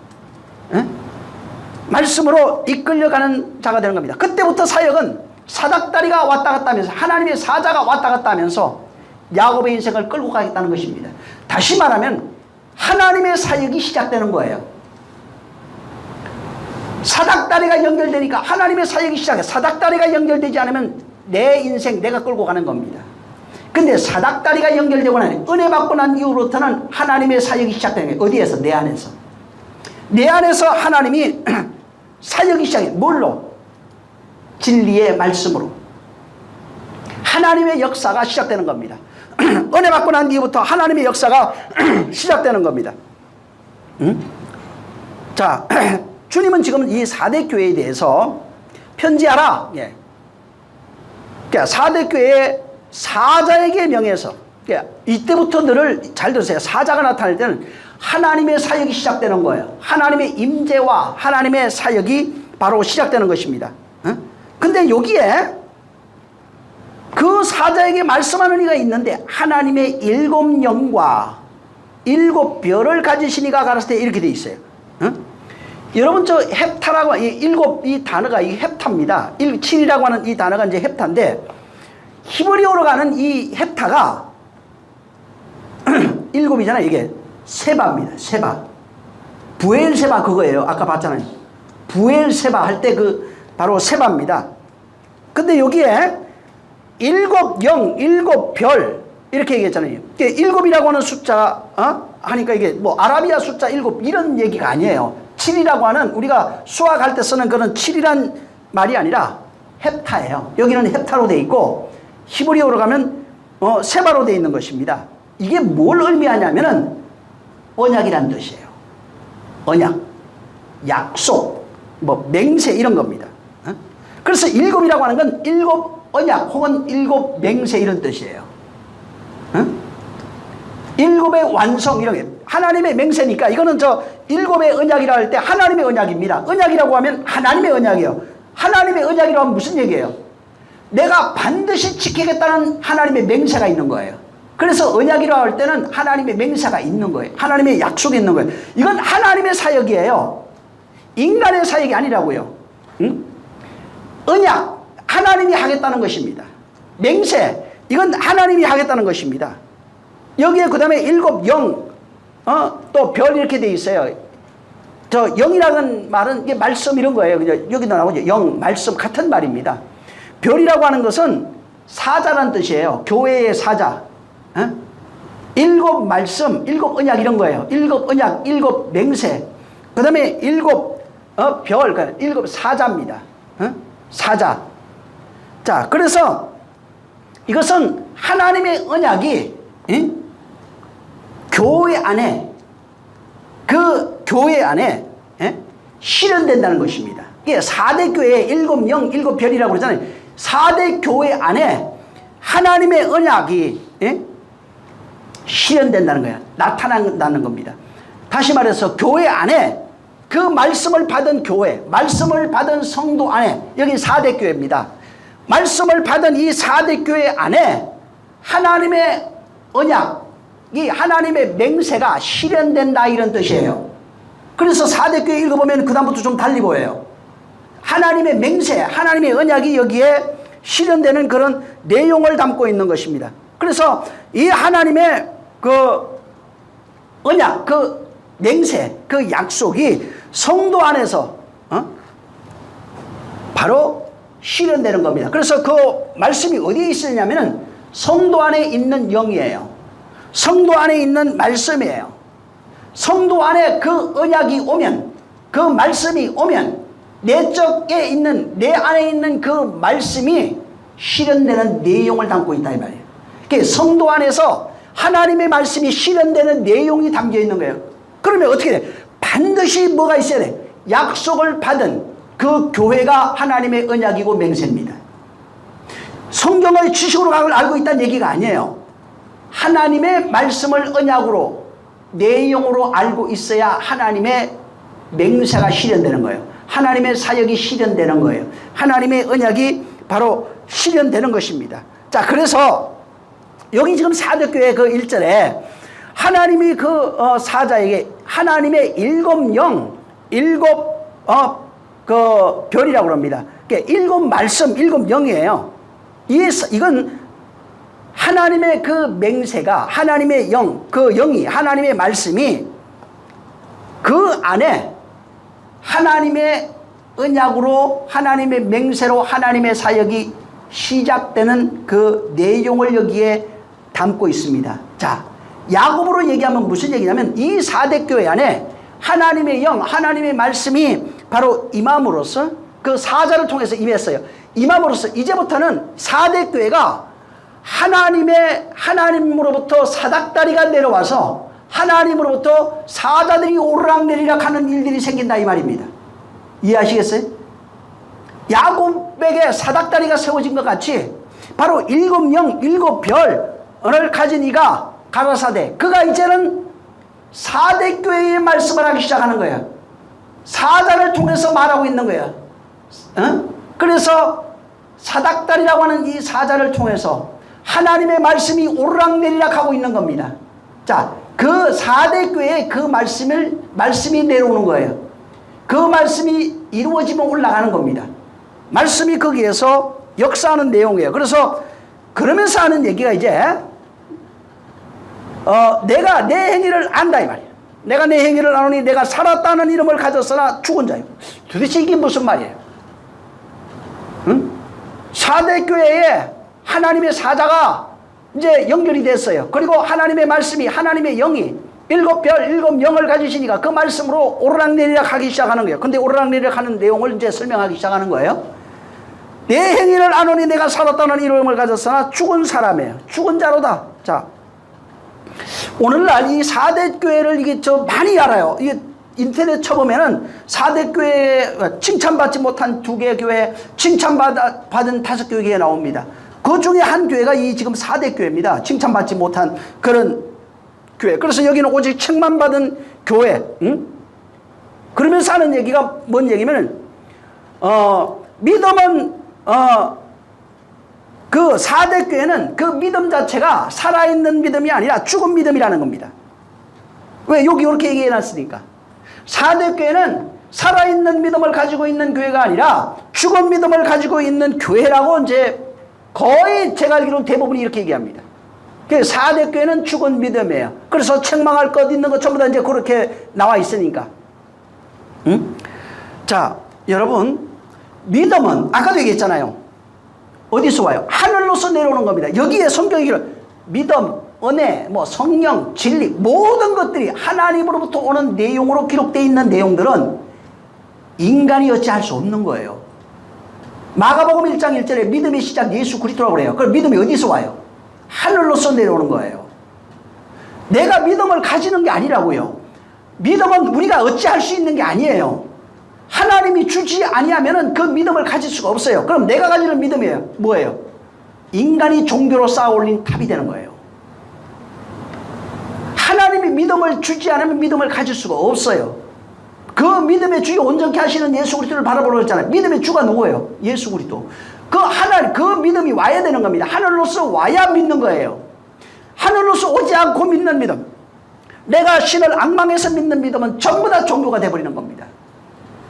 말씀으로 이끌려가는 자가 되는 겁니다. 그때부터 사역은 사닥다리가 왔다 갔다 하면서 하나님의 사자가 왔다 갔다 하면서 야곱의 인생을 끌고 가겠다는 것입니다. 다시 말하면 하나님의 사역이 시작되는 거예요. 사닥다리가 연결되니까 하나님의 사역이 시작해. 사닥다리가 연결되지 않으면 내 인생 내가 끌고 가는 겁니다. 근데 사닥다리가 연결되고 나니 은혜 받고 난 이후로부터는 하나님의 사역이 시작되는 거예요. 어디에서? 내 안에서. 내 안에서 하나님이 사역이 시작해. 뭘로? 진리의 말씀으로. 하나님의 역사가 시작되는 겁니다. 은혜 받고 난 뒤부터 하나님의 역사가 시작되는 겁니다. 자, 주님은 지금 이 4대 교회에 대해서 편지하라. 예. 그러니까 4대 교회의 사자에게 명해서, 그러니까 이때부터 너를 잘 들으세요. 사자가 나타날 때는 하나님의 사역이 시작되는 거예요. 하나님의 임재와 하나님의 사역이 바로 시작되는 것입니다. 근데 여기에 그 사자에게 말씀하는 이가 있는데 하나님의 7영과 7별을 가지신 이가 가라사대 이렇게 돼 있어요. 여러분 저 헵타라고 이 단어가 이 헵타입니다. 7이라고 하는 이 단어가 이제 헵타인데 히브리어로 가는 이 헵타가 7이잖아요. 이게 세바입니다. 세바. 부엘세바 그거예요. 아까 봤잖아요. 부엘세바 할 때 그 바로 세바입니다. 근데 여기에 7영, 7별 이렇게 얘기했잖아요. 일곱이라고 하는 숫자 하니까 이게 뭐 아라비아 숫자 7 이런 얘기가 아니에요. 7이라고 하는 우리가 수학할 때 쓰는 그런 7이란 말이 아니라 헵타예요. 여기는 헵타로 돼 있고 히브리어로 가면 세바로 돼 있는 것입니다. 이게 뭘 의미하냐면은 언약이란 뜻이에요. 언약, 약속, 뭐 맹세 이런 겁니다. 그래서 7이라고 하는 건 7 언약 혹은 7 맹세 이런 뜻이에요. 7의 완성 이런 게 하나님의 맹세니까 이거는 저 7의 언약이라 할 때 하나님의 언약입니다. 언약이라고 하면 하나님의 언약이에요. 하나님의 언약이라고 하면 무슨 얘기예요? 내가 반드시 지키겠다는 하나님의 맹세가 있는 거예요. 그래서 언약이라고 할 때는 하나님의 맹세가 있는 거예요. 하나님의 약속이 있는 거예요. 이건 하나님의 사역이에요. 인간의 사역이 아니라고요. 언약, 하나님이 하겠다는 것입니다. 맹세, 이건 하나님이 하겠다는 것입니다. 여기에 그 다음에 7 영, 또 별 이렇게 돼 있어요. 저 영이라는 말은 이게 말씀 이런 거예요. 여기도 나오죠. 영, 말씀 같은 말입니다. 별이라고 하는 것은 사자란 뜻이에요. 교회의 사자. 7 말씀, 7 언약 이런 거예요. 7 언약, 7 맹세. 그 다음에 7 별, 그러니까 7 사자입니다. 사자. 자, 그래서 이것은 하나님의 언약이 교회 안에 그 교회 안에 실현된다는 것입니다. 이게 4대 교회의 7 영, 7 별이라고 그러잖아요. 4대 교회 안에 하나님의 언약이 실현된다는 거예요. 나타난다는 겁니다. 다시 말해서 교회 안에 그 말씀을 받은 교회, 말씀을 받은 성도 안에 여기 4대 교회입니다. 말씀을 받은 이 4대 교회 안에 하나님의 언약, 이 하나님의 맹세가 실현된다 이런 뜻이에요. 그래서 4대 교회 읽어보면 그 다음부터 좀 달리 보여요. 하나님의 맹세, 하나님의 언약이 여기에 실현되는 그런 내용을 담고 있는 것입니다. 그래서 이 하나님의 그 언약, 그 맹세, 그 약속이 성도 안에서 바로 실현되는 겁니다. 그래서 그 말씀이 어디에 있느냐면은 성도 안에 있는 영이에요. 성도 안에 있는 말씀이에요. 성도 안에 그 언약이 오면, 그 말씀이 오면 내적에 있는, 내 안에 있는 그 말씀이 실현되는 내용을 담고 있다 이 말이에요. 그러니까 성도 안에서 하나님의 말씀이 실현되는 내용이 담겨 있는 거예요. 그러면 어떻게 돼? 반드시 뭐가 있어야 돼? 약속을 받은 그 교회가 하나님의 언약이고 맹세입니다. 성경의 지식으로 알고 있다는 얘기가 아니에요. 하나님의 말씀을 언약으로, 내용으로 알고 있어야 하나님의 맹세가 실현되는 거예요. 하나님의 사역이 실현되는 거예요. 하나님의 언약이 바로 실현되는 것입니다. 자, 그래서 여기 지금 사도교회 그 1절에 하나님이 그 사자에게 하나님의 7 영, 7 그 별이라고 합니다. 그러니까 7 말씀, 7 영이에요. 이건 하나님의 그 맹세가, 하나님의 영, 그 영이, 하나님의 말씀이 그 안에 하나님의 언약으로, 하나님의 맹세로 하나님의 사역이 시작되는 그 내용을 여기에 담고 있습니다. 자, 야곱으로 얘기하면 무슨 얘기냐면 이 4대 교회 안에 하나님의 영, 하나님의 말씀이 바로 임함으로써 그 사자를 통해서 임했어요. 임함으로써 이제부터는 4대 교회가 하나님으로부터 사닥다리가 내려와서 하나님으로부터 사자들이 오르락내리락 하는 일들이 생긴다 이 말입니다. 이해하시겠어요? 야곱에게 사닥다리가 세워진 것 같이 바로 7 영, 7 별을 가진 이가 가라사대, 그가 이제는 4대 교회의 말씀을 하기 시작하는 거야. 사자를 통해서 말하고 있는 거야. 그래서 사닥다리라고 하는 이 사자를 통해서 하나님의 말씀이 오르락내리락 하고 있는 겁니다. 자, 그 4대 교회에 그 말씀이 내려오는 거예요. 그 말씀이 이루어지면 올라가는 겁니다. 말씀이 거기에서 역사하는 내용이에요. 그래서 그러면서 하는 얘기가 이제 내가 내 행위를 안다 이 말이에요. 내가 내 행위를 아노니 내가 살았다는 이름을 가졌으나 죽은 자요. 도대체 이게 무슨 말이에요? 응? 4대 교회에 하나님의 사자가 이제 연결이 됐어요. 그리고 하나님의 말씀이, 하나님의 영이 7별 7영을 가지시니까 그 말씀으로 오르락내리락 하기 시작하는 거예요. 근데 오르락내리락 하는 내용을 이제 설명하기 시작하는 거예요. 내 행위를 아노니 내가 살았다는 이름을 가졌으나 죽은 사람이에요. 죽은 자로다. 자, 오늘날 이 4대 교회를 이게 많이 알아요. 이게 인터넷 쳐보면은 4대 교회 칭찬받지 못한 2개 교회, 칭찬받은 5교회가 나옵니다. 그 중에 한 교회가 이 지금 4대 교회입니다. 칭찬받지 못한 그런 교회. 그래서 여기는 오직 책만 받은 교회. 응? 그러면서 하는 얘기가 뭔 얘기냐면, 믿음은, 그 4대 교회는 그 믿음 자체가 살아있는 믿음이 아니라 죽은 믿음이라는 겁니다. 왜? 여기 이렇게 얘기해 놨으니까. 4대 교회는 살아있는 믿음을 가지고 있는 교회가 아니라 죽은 믿음을 가지고 있는 교회라고 이제 거의 제가 알기로는 대부분이 이렇게 얘기합니다. 4대 교회는 죽은 믿음이에요. 그래서 책망할 것 있는 것 전부 다 이제 그렇게 나와 있으니까. 응? 자, 여러분, 믿음은 아까도 얘기했잖아요. 어디서 와요? 하늘로서 내려오는 겁니다. 여기에 성경이 믿음, 은혜, 성령, 진리 모든 것들이 하나님으로부터 오는 내용으로 기록되어 있는 내용들은 인간이 어찌할 수 없는 거예요. 마가복음 1장 1절에 믿음의 시작 예수 그리스도라고 그래요. 그럼 믿음이 어디서 와요? 하늘로서 내려오는 거예요. 내가 믿음을 가지는 게 아니라고요. 믿음은 우리가 어찌할 수 있는 게 아니에요. 하나님이 주지 아니하면은 그 믿음을 가질 수가 없어요. 그럼 내가 가지는 믿음이에요. 뭐예요? 인간이 종교로 쌓아 올린 탑이 되는 거예요. 하나님이 믿음을 주지 않으면 믿음을 가질 수가 없어요. 그 믿음의 주요 온전케 하시는 예수 그리스도를 바라보려고 했잖아요. 믿음의 주가 누구예요? 예수 그리스도. 그 믿음이 와야 되는 겁니다. 하늘로서 와야 믿는 거예요. 하늘로서 오지 않고 믿는 믿음. 내가 신을 앙망해서 믿는 믿음은 전부 다 종교가 되어버리는 겁니다.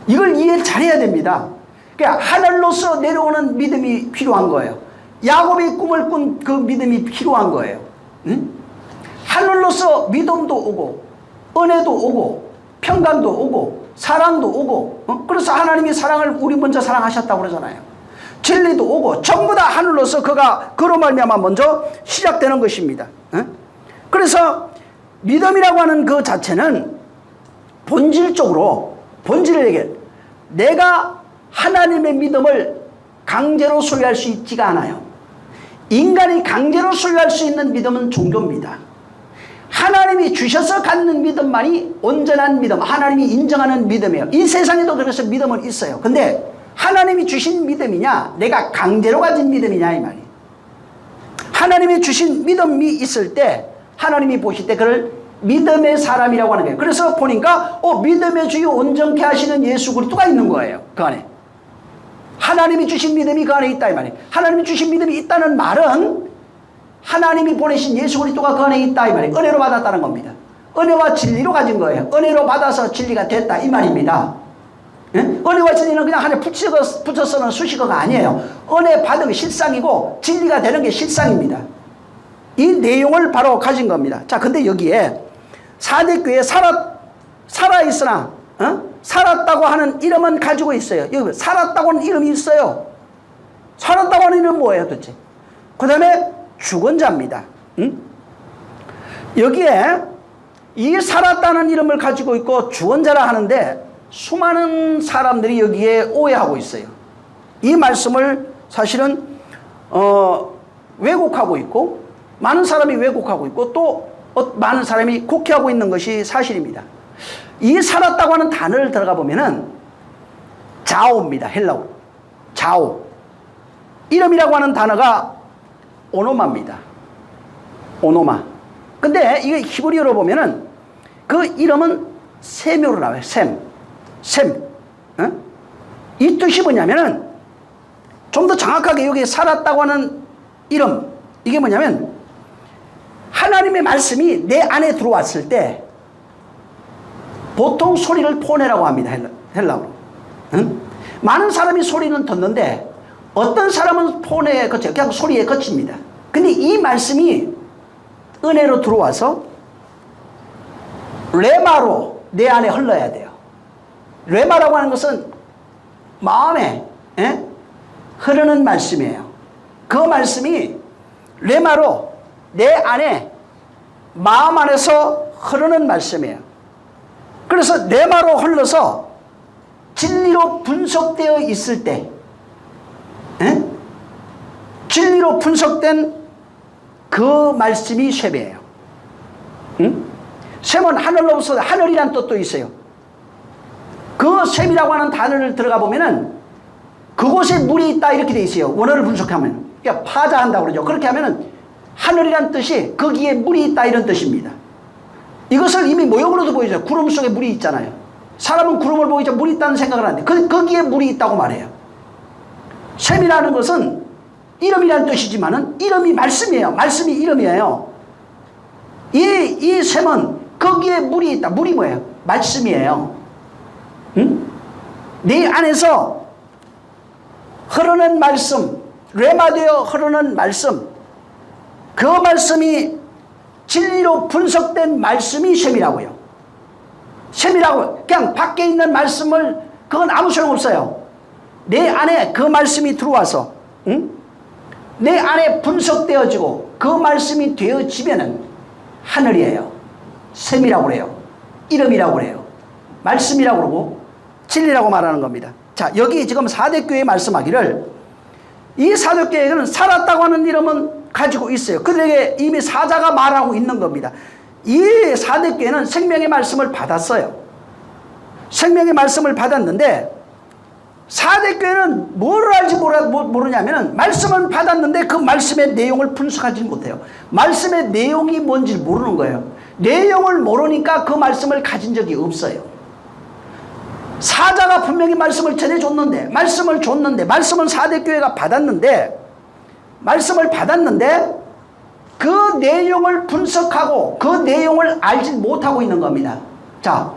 이걸 이해 잘해야 됩니다. 그러니까 하늘로서 내려오는 믿음이 필요한 거예요. 야곱이 꿈을 꾼 그 믿음이 필요한 거예요. 응? 하늘로서 믿음도 오고 은혜도 오고 평강도 오고 사랑도 오고 그래서 하나님이 사랑을 우리 먼저 사랑하셨다고 그러잖아요. 진리도 오고 전부 다 하늘로서 그로 말미암아 먼저 시작되는 것입니다. 그래서 믿음이라고 하는 그 자체는 본질을 얘기해. 내가 하나님의 믿음을 강제로 소유할 수 있지가 않아요. 인간이 강제로 소유할 수 있는 믿음은 종교입니다. 하나님이 주셔서 갖는 믿음만이 온전한 믿음, 하나님이 인정하는 믿음이에요. 이 세상에도 그래서 믿음은 있어요. 근데 하나님이 주신 믿음이냐, 내가 강제로 가진 믿음이냐 이 말이에요. 하나님이 주신 믿음이 있을 때 하나님이 보실 때 그를 믿음의 사람이라고 하는 거예요. 그래서 보니까 믿음의 주요 온전케 하시는 예수 그리스도가 있는 거예요. 그 안에. 하나님이 주신 믿음이 그 안에 있다 이 말이에요. 하나님이 주신 믿음이 있다는 말은 하나님이 보내신 예수 그리스도가 그 안에 있다 이 말이에요. 은혜로 받았다는 겁니다. 은혜와 진리로 가진 거예요. 은혜로 받아서 진리가 됐다 이 말입니다. 예? 은혜와 진리는 그냥 하나에 붙여 쓰는 수식어가 아니에요. 은혜 받은 게 실상이고 진리가 되는 게 실상입니다. 이 내용을 바로 가진 겁니다. 자, 근데 여기에 4대 교회에 살아있으나 살았다고 하는 이름은 가지고 있어요. 여기 살았다고 하는 이름이 있어요. 살았다고 하는 이름은 뭐예요 도대체? 그 다음에 죽은 자입니다. 여기에 이 살았다는 이름을 가지고 있고 죽은 자라 하는데 수많은 사람들이 여기에 오해하고 있어요. 이 말씀을 사실은 왜곡하고 있고 많은 사람이 왜곡하고 있고 또 많은 사람이 곡해하고 있는 것이 사실입니다. 이 살았다고 하는 단어를 들어가 보면은 자오입니다. 헬라어. 자오. 이름이라고 하는 단어가 오노마입니다. 오노마. 근데 이게 히브리어로 보면은 그 이름은 세묘로 나와요. 셈. 이 뜻이 뭐냐면은 좀 더 정확하게 여기 살았다고 하는 이름. 이게 뭐냐면 하나님의 말씀이 내 안에 들어왔을 때 보통 소리를 포내라고 합니다. 헬라어로. 많은 사람이 소리는 듣는데 어떤 사람은 포내에 그쳐요. 그냥 소리에 그칩니다. 근데 이 말씀이 은혜로 들어와서 레마로 내 안에 흘러야 돼요. 레마라고 하는 것은 마음에 흐르는 말씀이에요. 그 말씀이 레마로 내 안에 마음 안에서 흐르는 말씀이에요. 그래서 레마로 흘러서 진리로 분석되어 있을 때 진리로 분석된 그 말씀이 셈이에요. 셈은 하늘로부터 하늘이란 뜻도 있어요. 그 셈이라고 하는 단어를 들어가 보면은 그곳에 물이 있다 이렇게 돼 있어요. 원어를 분석하면. 그러니까 파자한다고 그러죠. 그렇게 하면은 하늘이란 뜻이 거기에 물이 있다 이런 뜻입니다. 이것을 이미 모형으로도 보이죠. 구름 속에 물이 있잖아요. 사람은 구름을 보이죠. 물이 있다는 생각을 하는데 거기에 물이 있다고 말해요. 셈이라는 것은 이름이라는 뜻이지만은 이름이 말씀이에요. 말씀이 이름이에요. 이 셈은 거기에 물이 있다. 물이 뭐예요? 말씀이에요. 네 안에서 흐르는 말씀, 레마되어 흐르는 말씀, 그 말씀이 진리로 분석된 말씀이 셈이라고요. 셈이라고 그냥 밖에 있는 말씀을 그건 아무 소용없어요. 내 안에 그 말씀이 들어와서 내 안에 분석되어지고 그 말씀이 되어지면은 하늘이에요. 셈이라고 그래요. 이름이라고 그래요. 말씀이라고 그러고 진리라고 말하는 겁니다. 자, 여기 지금 사대교회 말씀하기를 이 사대교회는 살았다고 하는 이름은 가지고 있어요. 그들에게 이미 사자가 말하고 있는 겁니다. 이 사대교회는 생명의 말씀을 받았어요. 생명의 말씀을 받았는데 사대교회는 뭘 알지 모르냐면 말씀은 받았는데 그 말씀의 내용을 분석하지 못해요. 말씀의 내용이 뭔지 모르는 거예요. 내용을 모르니까 그 말씀을 가진 적이 없어요. 사자가 분명히 말씀을 전해줬는데 말씀은 사대교회가 받았는데 말씀을 받았는데 그 내용을 분석하고 그 내용을 알지 못하고 있는 겁니다. 자,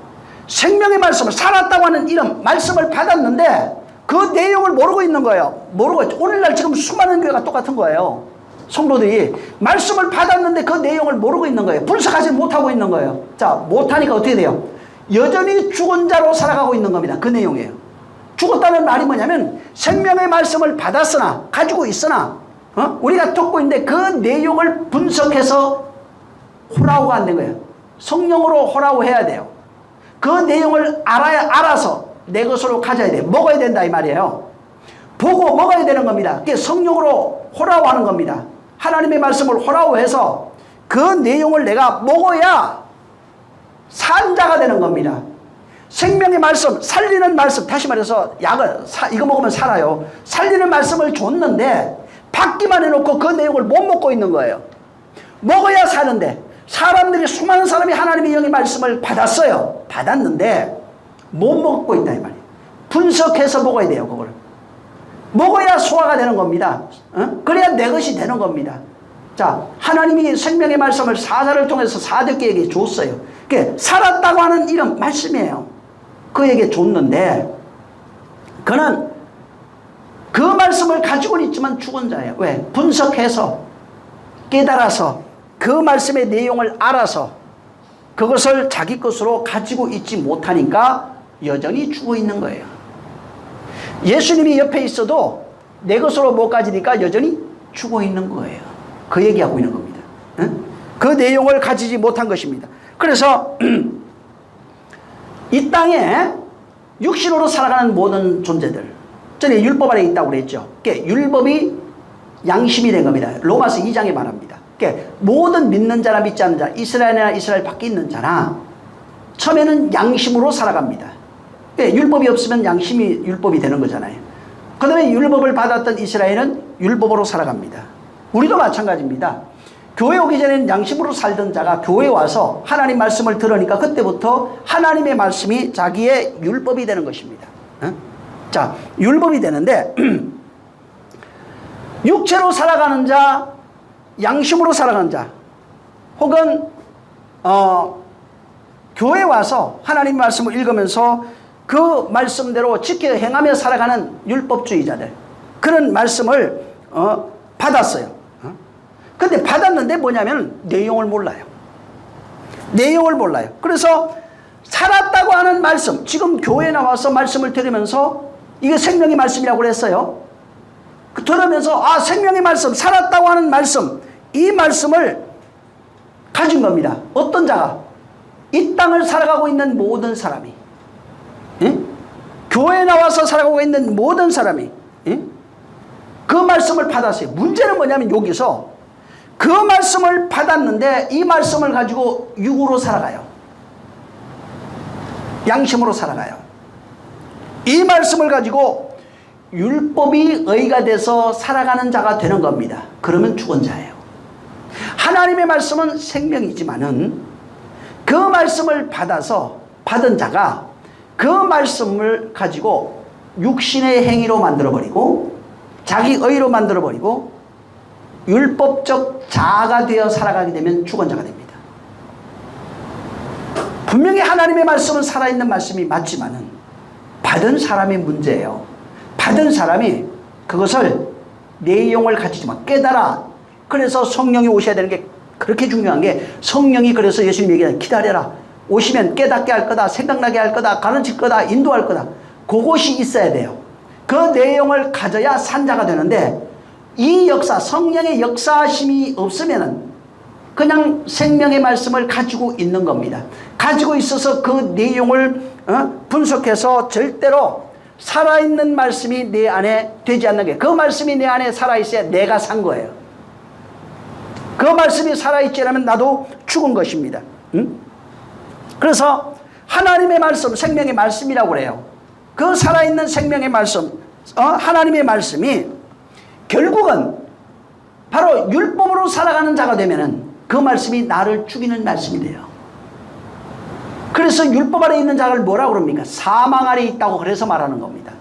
생명의 말씀을 살았다고 하는 이름 말씀을 받았는데 그 내용을 모르고 있는 거예요. 모르고 있죠. 오늘날 지금 수많은 교회가 똑같은 거예요. 성도들이 말씀을 받았는데 그 내용을 모르고 있는 거예요. 분석하지 못하고 있는 거예요. 자, 못하니까 어떻게 돼요? 여전히 죽은 자로 살아가고 있는 겁니다. 그 내용이에요. 죽었다는 말이 뭐냐면 생명의 말씀을 받았으나 가지고 있으나 우리가 듣고 있는데 그 내용을 분석해서 호라우가 안 된 거예요. 성령으로 호라우해야 돼요. 그 내용을 알아서 내 것으로 가져야 돼. 먹어야 된다 이 말이에요. 보고 먹어야 되는 겁니다. 그게 성령으로 호라우하는 겁니다. 하나님의 말씀을 호라우해서 그 내용을 내가 먹어야 산 자가 되는 겁니다. 생명의 말씀, 살리는 말씀, 다시 말해서 약을 이거 먹으면 살아요. 살리는 말씀을 줬는데 받기만 해놓고 그 내용을 못 먹고 있는 거예요. 먹어야 사는데 사람들이 수많은 사람이 하나님의 영의 말씀을 받았어요. 받았는데 못 먹고 있다 이 말이에요. 분석해서 먹어야 돼요. 그걸 먹어야 소화가 되는 겁니다. 그래야 내 것이 되는 겁니다. 자, 하나님이 생명의 말씀을 사자를 통해서 사대교회에게 줬어요. 그게 살았다고 하는 이름 말씀이에요. 그에게 줬는데 그는 그 말씀을 가지고는 있지만 죽은 자예요. 왜? 분석해서 깨달아서 그 말씀의 내용을 알아서 그것을 자기 것으로 가지고 있지 못하니까 여전히 죽어 있는 거예요. 예수님이 옆에 있어도 내 것으로 못 가지니까 여전히 죽어 있는 거예요. 그 얘기하고 있는 겁니다. 그 내용을 가지지 못한 것입니다. 그래서 이 땅에 육신으로 살아가는 모든 존재들, 전에 율법 아래 있다고 그랬죠. 율법이 양심이 된 겁니다. 로마서 2장에 말합니다. 모든 믿는 자나 믿지 않는 자, 이스라엘이나 이스라엘 밖에 있는 자나 처음에는 양심으로 살아갑니다. 율법이 없으면 양심이 율법이 되는 거잖아요. 그 다음에 율법을 받았던 이스라엘은 율법으로 살아갑니다. 우리도 마찬가지입니다. 교회 오기 전에는 양심으로 살던 자가 교회에 와서 하나님 말씀을 들으니까 그때부터 하나님의 말씀이 자기의 율법이 되는 것입니다. 자, 율법이 되는데 육체로 살아가는 자, 양심으로 살아가는 자, 혹은 교회에 와서 하나님 말씀을 읽으면서 그 말씀대로 지켜 행하며 살아가는 율법주의자들, 그런 말씀을 받았어요. 근데 받았는데 뭐냐면 내용을 몰라요. 내용을 몰라요. 그래서 살았다고 하는 말씀, 지금 교회에 나와서 말씀을 들으면서 이게 생명의 말씀이라고 그랬어요. 들으면서 아, 생명의 말씀, 살았다고 하는 말씀, 이 말씀을 가진 겁니다. 어떤 자가? 이 땅을 살아가고 있는 모든 사람이, 교회에 나와서 살아가고 있는 모든 사람이 그 말씀을 받았어요. 문제는 뭐냐면 여기서 그 말씀을 받았는데 이 말씀을 가지고 육으로 살아가요. 양심으로 살아가요. 이 말씀을 가지고 율법이 의가 돼서 살아가는 자가 되는 겁니다. 그러면 죽은 자예요. 하나님의 말씀은 생명이지만은 그 말씀을 받은 자가 그 말씀을 가지고 육신의 행위로 만들어버리고 자기 의로 만들어버리고 율법적 자아가 되어 살아가게 되면 죽은 자가 됩니다. 분명히 하나님의 말씀은 살아있는 말씀이 맞지만은 받은 사람이 문제예요. 받은 사람이 그것을 내용을 가지지만 깨달아. 그래서 성령이 오셔야 되는 게 그렇게 중요한 게, 성령이 그래서 예수님이 얘기하는 기다려라. 오시면 깨닫게 할 거다, 생각나게 할 거다, 가르칠 거다, 인도할 거다. 그것이 있어야 돼요. 그 내용을 가져야 산자가 되는데, 이 역사, 성령의 역사심이 없으면은 그냥 생명의 말씀을 가지고 있는 겁니다. 가지고 있어서 그 내용을 분석해서 절대로 살아있는 말씀이 내 안에 되지 않는 게, 그 말씀이 내 안에 살아있어야 내가 산 거예요. 그 말씀이 살아있지 않으면 나도 죽은 것입니다. 그래서 하나님의 말씀, 생명의 말씀이라고 그래요. 그 살아있는 생명의 말씀, 하나님의 말씀이 결국은 바로 율법으로 살아가는 자가 되면은 그 말씀이 나를 죽이는 말씀이 돼요. 그래서 율법 아래 있는 자를 뭐라고 그럽니까? 사망 아래 있다고 그래서 말하는 겁니다.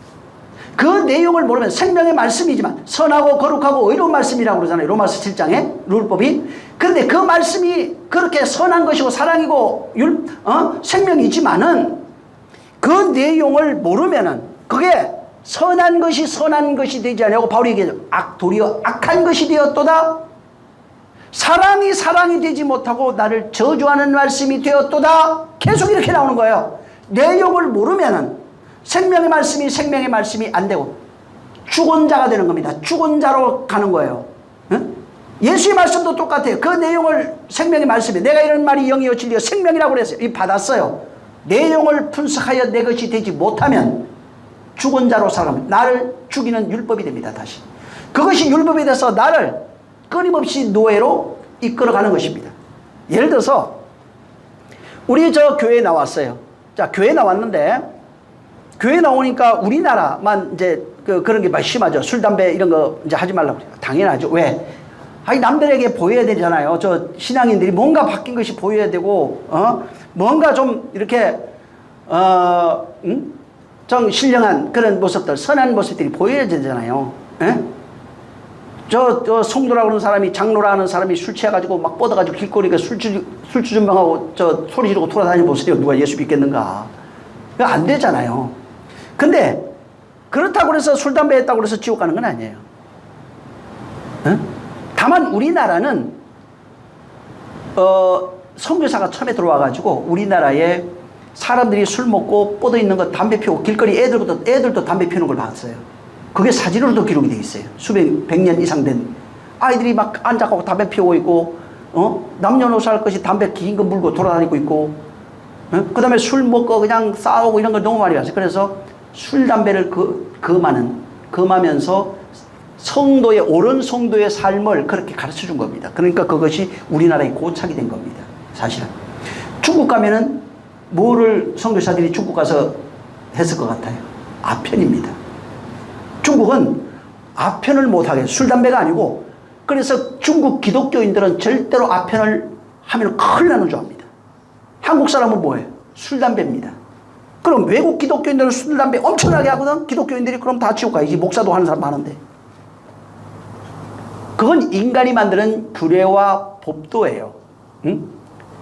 그 내용을 모르면 생명의 말씀이지만 선하고 거룩하고 의로운 말씀이라고 그러잖아요. 로마서 7장에 율법이. 그런데 그 말씀이 그렇게 선한 것이고 사랑이고 생명이지만은 그 내용을 모르면은 그게 선한 것이 되지 않냐고 바울이 얘기하죠. 도리어 악한 것이 되었도다. 사랑이 되지 못하고 나를 저주하는 말씀이 되었도다. 계속 이렇게 나오는 거예요. 내용을 모르면은 생명의 말씀이 안 되고 죽은 자가 되는 겁니다. 죽은 자로 가는 거예요. 예수의 말씀도 똑같아요. 그 내용을 생명의 말씀에 내가 이런 말이 영이요 진리요 생명이라고 그랬어요. 이 받았어요. 내용을 분석하여 내 것이 되지 못하면 죽은 자로 살아갑니다. 나를 죽이는 율법이 됩니다. 다시 그것이 율법이 돼서 나를 끊임없이 노예로 이끌어가는 것입니다. 예를 들어서 우리 저 교회에 나왔어요. 자, 교회에 나왔는데 교회 나오니까 우리나라만 이제 그런 게 많이 심하죠. 술, 담배 이런 거 이제 하지 말라고 그래요. 당연하죠. 왜? 아니, 남들에게 보여야 되잖아요. 저 신앙인들이 뭔가 바뀐 것이 보여야 되고, 뭔가 좀 이렇게, 좀 신령한 그런 모습들, 선한 모습들이 보여야 되잖아요. 저 송도라고 하는 사람이, 장로라 하는 사람이 술 취해가지고 막 뻗어가지고 길거리에 술주전방하고 저 소리 지르고 돌아다니 보세요. 누가 예수 믿겠는가? 그거 안 되잖아요. 근데 그렇다고 해서 술, 담배 했다고 해서 지옥 가는 건 아니에요. 다만 우리나라는 선교사가 처음에 들어와가지고 우리나라에 사람들이 술 먹고 뻗어 있는 거, 담배 피우고 길거리 애들도 담배 피우는 걸 봤어요. 그게 사진으로도 기록이 돼 있어요. 백 년 이상 된 아이들이 막 앉아가고 담배 피우고 있고, 남녀노소 할 것이 담배 긴 거 물고 돌아다니고 있고, 그 다음에 술 먹고 그냥 싸우고 이런 걸 너무 많이 봤어요. 그래서 술, 담배를 금하면서 옳은 성도의 삶을 그렇게 가르쳐 준 겁니다. 그러니까 그것이 우리나라의 고착이 된 겁니다. 사실은. 중국 가면은 뭐를 선교사들이 중국 가서 했을 것 같아요? 아편입니다. 중국은 아편을 못하게, 술, 담배가 아니고, 그래서 중국 기독교인들은 절대로 아편을 하면 큰일 나는 줄 압니다. 한국 사람은 뭐예요? 술, 담배입니다. 그럼 외국 기독교인들은 술, 담배 엄청나게 하거든? 기독교인들이 그럼 다 지옥 가야지. 목사도 하는 사람 많은데. 그건 인간이 만드는 규례와 법도예요.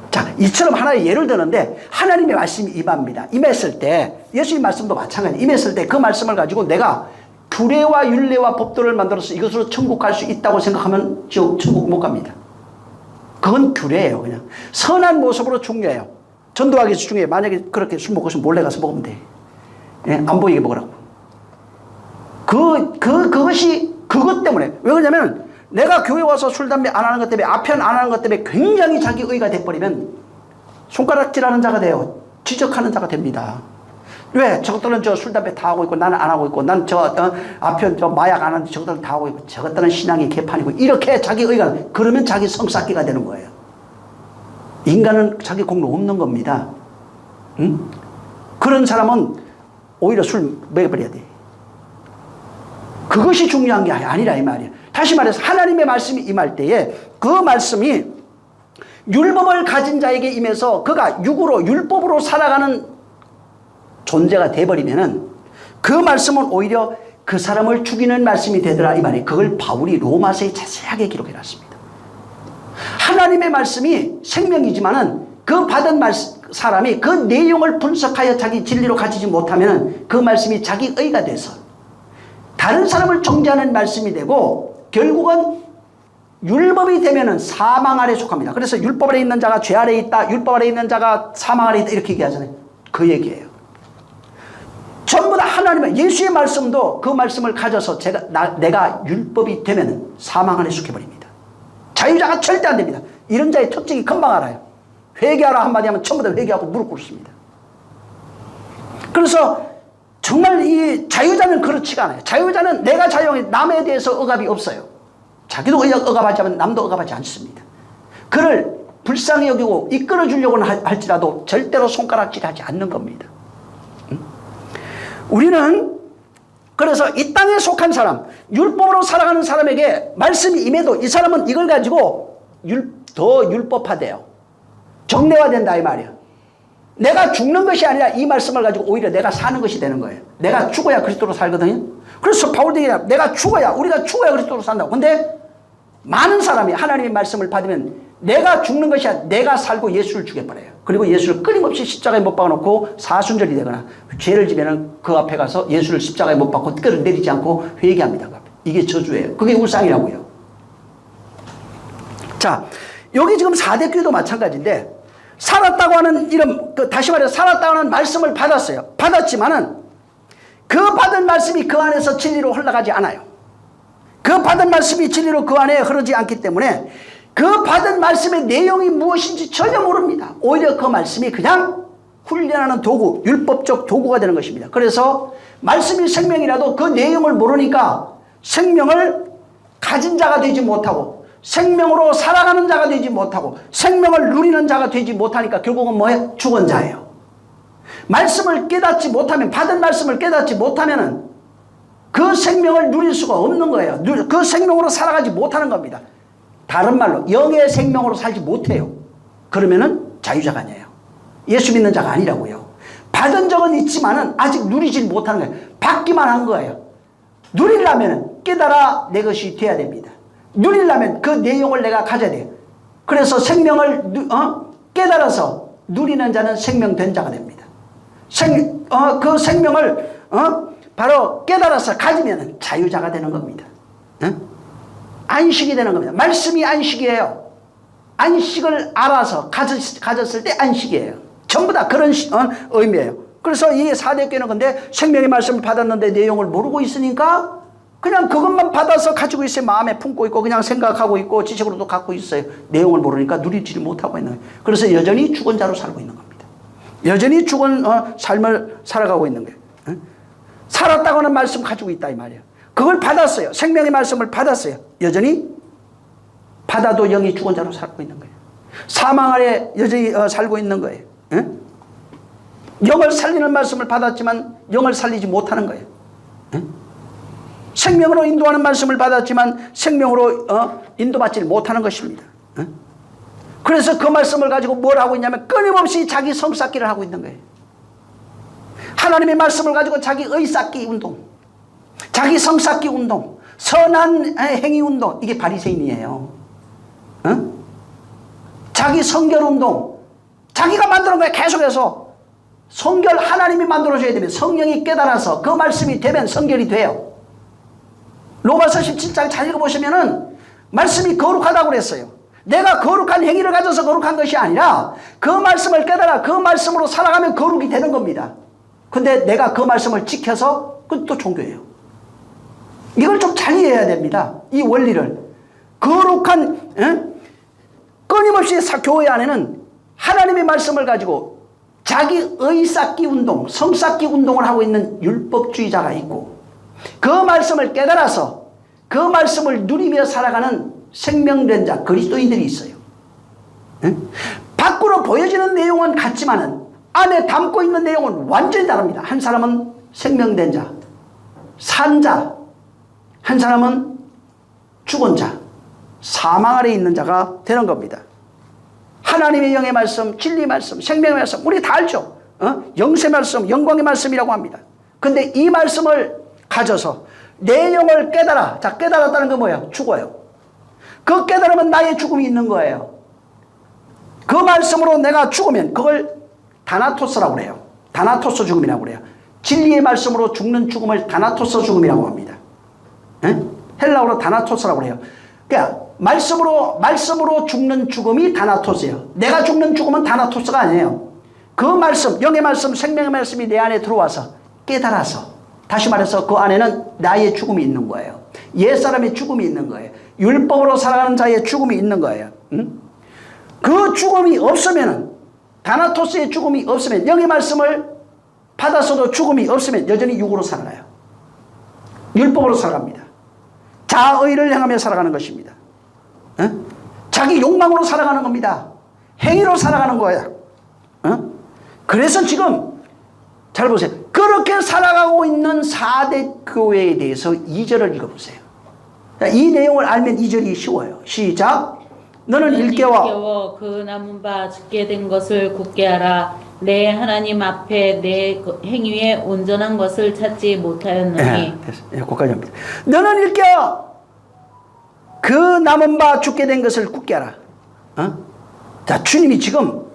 자, 이처럼 하나의 예를 드는데 하나님의 말씀이 임합니다. 임했을 때, 예수님 말씀도 마찬가지예요. 임했을 때 그 말씀을 가지고 내가 규례와 율례와 법도를 만들어서 이것으로 천국 갈 수 있다고 생각하면 천국 못 갑니다. 그건 규례예요. 그냥 선한 모습으로 중요해요. 전도하기 위해서 중요해요. 만약에 그렇게 술 먹고 싶으면 몰래 가서 먹으면 돼. 예, 안 보이게 먹으라고. 그것이 그것 때문에. 왜 그러냐면 내가 교회 와서 술 담배 안 하는 것 때문에, 아편 안 하는 것 때문에 굉장히 자기 의가 돼버리면 손가락질하는 자가 돼요. 지적하는 자가 됩니다. 왜? 저것들은 저 술 담배 다 하고 있고 나는 안 하고 있고, 난 아편 마약 안 하는데 저것들은 다 하고 있고, 저것들은 신앙이 개판이고, 이렇게 자기 의가, 그러면 자기 성쌓기가 되는 거예요. 인간은 자기 공로 없는 겁니다. 응? 그런 사람은 오히려 술 먹여버려야 돼. 그것이 중요한 게 아니라 이 말이에요. 다시 말해서 하나님의 말씀이 임할 때에 그 말씀이 율법을 가진 자에게 임해서 그가 육으로 율법으로 살아가는 존재가 돼버리면은 그 말씀은 오히려 그 사람을 죽이는 말씀이 되더라 이 말이에요. 그걸 바울이 로마서에 자세하게 기록해놨습니다. 하나님의 말씀이 생명이지만은 그 받은 사람이 그 내용을 분석하여 자기 진리로 가지지 못하면은 그 말씀이 자기 의가 돼서 다른 사람을 정죄하는 말씀이 되고 결국은 율법이 되면은 사망 아래 속합니다. 그래서 율법 아래 있는 자가 죄 아래 있다, 율법 아래 있는 자가 사망 아래 있다 이렇게 얘기하잖아요. 그 얘기예요. 전부 다 하나님의 예수의 말씀도 그 말씀을 가져서 내가 율법이 되면은 사망 안에 속해버립니다. 자유자가 절대 안 됩니다. 이런 자의 특징이 금방 알아요. 회개하라 한마디 하면 전부 다 회개하고 무릎 꿇습니다. 그래서 정말 이 자유자는 그렇지가 않아요. 자유자는 내가 자유해 남에 대해서 억압이 없어요. 자기도 억압하지 않으면 남도 억압하지 않습니다. 그를 불쌍히 여기고 이끌어 주려고는 할지라도 절대로 손가락질하지 않는 겁니다. 우리는 그래서 이 땅에 속한 사람, 율법으로 살아가는 사람에게 말씀이 임해도 이 사람은 이걸 가지고 더 율법화돼요. 정례화된다 이 말이야. 내가 죽는 것이 아니라 이 말씀을 가지고 오히려 내가 사는 것이 되는 거예요. 내가 죽어야 그리스도로 살거든요. 그래서 바울도 얘기해요. 내가 죽어야, 우리가 죽어야 그리스도로 산다고. 근데 많은 사람이 하나님의 말씀을 받으면 내가 죽는 것이 아니라 내가 살고 예수를 죽여버려요. 그리고 예수를 끊임없이 십자가에 못 박아놓고 사순절이 되거나 죄를 지면 그 앞에 가서 예수를 십자가에 못 박고 끌어내리지 않고 회개합니다. 이게 저주예요. 그게 울상이라고요. 자, 여기 지금 사대교회도 마찬가지인데 살았다고 하는 이름, 다시 말해서 살았다고 하는 말씀을 받았어요. 받았지만은 그 받은 말씀이 그 안에서 진리로 흘러가지 않아요. 그 받은 말씀이 진리로 그 안에 흐르지 않기 때문에 그 받은 말씀의 내용이 무엇인지 전혀 모릅니다. 오히려 그 말씀이 그냥 훈련하는 도구, 율법적 도구가 되는 것입니다. 그래서 말씀이 생명이라도 그 내용을 모르니까 생명을 가진 자가 되지 못하고 생명으로 살아가는 자가 되지 못하고 생명을 누리는 자가 되지 못하니까 결국은 뭐예요? 죽은 자예요. 말씀을 깨닫지 못하면, 받은 말씀을 깨닫지 못하면은 그 생명을 누릴 수가 없는 거예요. 그 생명으로 살아가지 못하는 겁니다. 다른 말로 영의 생명으로 살지 못해요. 그러면은 자유자가 아니에요. 예수 믿는 자가 아니라고요. 받은 적은 있지만은 아직 누리지 못하는 거예요. 받기만 한 거예요. 누리려면 깨달아 내 것이 돼야 됩니다. 누리려면 그 내용을 내가 가져야 돼요. 그래서 생명을 깨달아서 누리는 자는 생명된 자가 됩니다. 그 생명을 바로 깨달아서 가지면 자유자가 되는 겁니다. 안식이 되는 겁니다. 말씀이 안식이에요. 안식을 알아서 가졌을 때 안식이에요. 전부 다 그런 의미예요. 그래서 이 사대교회는 근데 생명의 말씀을 받았는데 내용을 모르고 있으니까 그냥 그것만 받아서 가지고 있어요. 마음에 품고 있고 그냥 생각하고 있고 지식으로도 갖고 있어요. 내용을 모르니까 누리지 못하고 있는 거예요. 그래서 여전히 죽은 자로 살고 있는 겁니다. 여전히 죽은 삶을 살아가고 있는 거예요. 살았다고 하는 말씀 가지고 있다 이 말이에요. 그걸 받았어요. 생명의 말씀을 받았어요. 여전히 받아도 영이 죽은 자로 살고 있는 거예요. 사망 아래 여전히 살고 있는 거예요. 영을 살리는 말씀을 받았지만 영을 살리지 못하는 거예요. 생명으로 인도하는 말씀을 받았지만 생명으로 인도받지 못하는 것입니다. 그래서 그 말씀을 가지고 뭘 하고 있냐면 끊임없이 자기 성 쌓기를 하고 있는 거예요. 하나님의 말씀을 가지고 자기 의 쌓기 운동, 자기 성 쌓기 운동, 선한 행위 운동, 이게 바리새인이에요. 자기 성결 운동, 자기가 만드는 거예요. 계속해서 성결 하나님이 만들어줘야 되면 성령이 깨달아서 그 말씀이 되면 성결이 돼요. 로마서 17장 잘 읽어보시면은 말씀이 거룩하다고 그랬어요. 내가 거룩한 행위를 가져서 거룩한 것이 아니라 그 말씀을 깨달아 그 말씀으로 살아가면 거룩이 되는 겁니다. 근데 내가 그 말씀을 지켜서 그건 또 종교예요. 이걸 좀 잘 이해해야 됩니다. 이 원리를. 거룩한 끊임없이 교회 안에는 하나님의 말씀을 가지고 자기 의 쌓기 운동, 성 쌓기 운동을 하고 있는 율법주의자가 있고 그 말씀을 깨달아서 그 말씀을 누리며 살아가는 생명된 자, 그리스도인들이 있어요. 밖으로 보여지는 내용은 같지만은 안에 담고 있는 내용은 완전히 다릅니다. 한 사람은 생명된 자, 산 자, 한 사람은 죽은 자, 사망 아래 있는 자가 되는 겁니다. 하나님의 영의 말씀, 진리의 말씀, 생명의 말씀 우리 다 알죠. 영세 말씀, 영광의 말씀이라고 합니다. 근데 이 말씀을 가져서 내 영을 깨달아. 자, 깨달았다는 건 뭐예요? 죽어요. 그 깨달으면 나의 죽음이 있는 거예요. 그 말씀으로 내가 죽으면 그걸 다나토스라고 그래요. 다나토스 죽음이라고 그래요. 진리의 말씀으로 죽는 죽음을 다나토스 죽음이라고 합니다. 헬라어로 다나토스라고 그래요. 그러니까 말씀으로 죽는 죽음이 다나토스예요. 내가 죽는 죽음은 다나토스가 아니에요. 그 말씀, 영의 말씀, 생명의 말씀이 내 안에 들어와서 깨달아서 다시 말해서 그 안에는 나의 죽음이 있는 거예요. 옛사람의 죽음이 있는 거예요. 율법으로 살아가는 자의 죽음이 있는 거예요. 그 죽음이 없으면은 다나토스의 죽음이 없으면 영의 말씀을 받아서도 죽음이 없으면 여전히 육으로 살아가요. 율법으로 살아갑니다. 자의를 행하며 살아가는 것입니다. 자기 욕망으로 살아가는 겁니다. 행위로 살아가는 거예요. 그래서 지금 잘 보세요. 그렇게 살아가고 있는 4대 교회에 대해서 2절을 읽어보세요. 이 내용을 알면 2절이 쉬워요. 시작. 너는 일깨워 그 남은 바 죽게 된 것을 굳게 하라. 내 하나님 앞에 내 행위에 온전한 것을 찾지 못하였느니. 됐어요. 거기까지 합니다. 너는 일깨워 그 남은 바 죽게 된 것을 굳게 하라. 자, 주님이 지금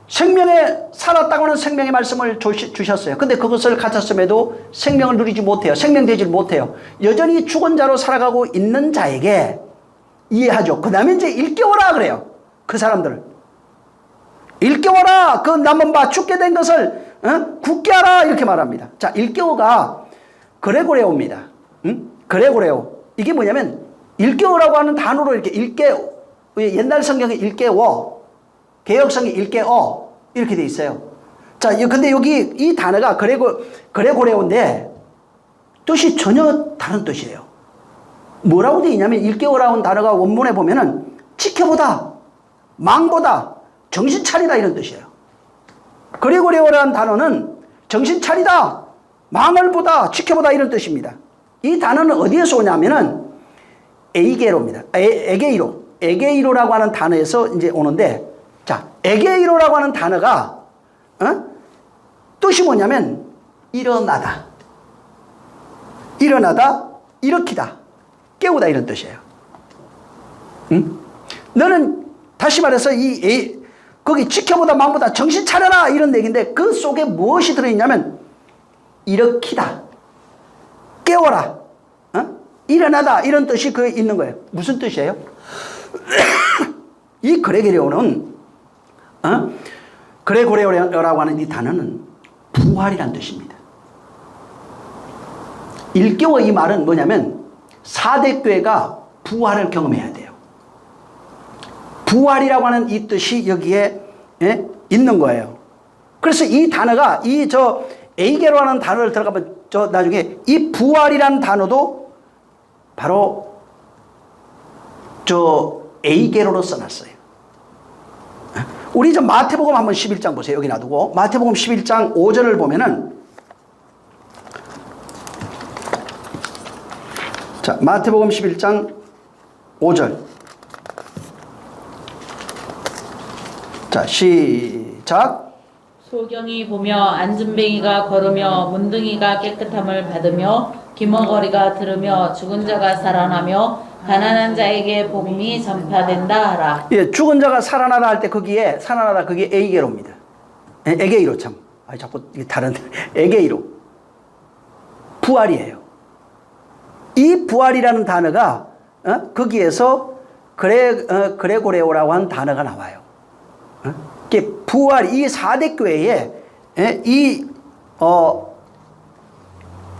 생명에 살았다고 하는 생명의 말씀을 주셨어요. 근데 그것을 가졌음에도 생명을 누리지 못해요. 생명되지 못해요. 여전히 죽은 자로 살아가고 있는 자에게 이해하죠. 그 다음에 이제 일깨워라 그래요. 그 사람들을. 일깨워라. 그 남은 바 죽게 된 것을 굳게 하라 이렇게 말합니다. 자, 일깨워가 그레고레오입니다. 그레고레오. 이게 뭐냐면 일깨워라고 하는 단어로 이렇게 옛날 성경에 일깨워, 개혁성이 일깨어 이렇게 돼 있어요. 자, 근데 여기 이 단어가 그레고레오인데 뜻이 전혀 다른 뜻이에요. 뭐라고 돼 있냐면 일깨워라는 단어가 원문에 보면은 지켜보다, 망보다, 정신 차리다 이런 뜻이에요. 그레고레오라는 단어는 정신 차리다, 망을 보다, 지켜보다 이런 뜻입니다. 이 단어는 어디에서 오냐면은 에이게로입니다. 에게이로라고 하는 단어에서 이제 오는데, 자, 에게이로라고 하는 단어가 뜻이 뭐냐면 일어나다, 일으키다, 깨우다 이런 뜻이에요. 너는 다시 말해서 거기 지켜보다 망보다 정신 차려라 이런 얘기인데 그 속에 무엇이 들어있냐면 일으키다, 깨워라, 일어나다 이런 뜻이 그 있는 거예요. 무슨 뜻이에요? 이 그레고레오는 그레고레오라고 하는 이 단어는 부활이란 뜻입니다. 일깨워 이 말은 뭐냐면 4대 교회가 부활을 경험해야 돼요. 부활이라고 하는 이 뜻이 여기에 있는 거예요. 그래서 이 단어가 에이게로라는 단어를 들어가면 나중에 이 부활이라는 단어도 바로 에이게로로 써놨어요. 우리 마태복음 한번 11장 보세요. 여기 놔두고 마태복음 11장 5절을 보면은, 자, 마태복음 11장 5절. 자, 시작. 소경이 보며 안진뱅이가 걸으며 문둥이가 깨끗함을 받으며 기머거리가 들으며 죽은 자가 살아나며 가난한 자에게 복음이 전파된다 하라. 예, 죽은 자가 살아나다 할 때 거기에 살아나다 그게 에이게로입니다. 에게이로 참. 자꾸 다른 에게이로. 부활이에요. 이 부활이라는 단어가 거기에서 그레고레오라고 하는 단어가 나와요. 이게 부활, 이 4대 교회에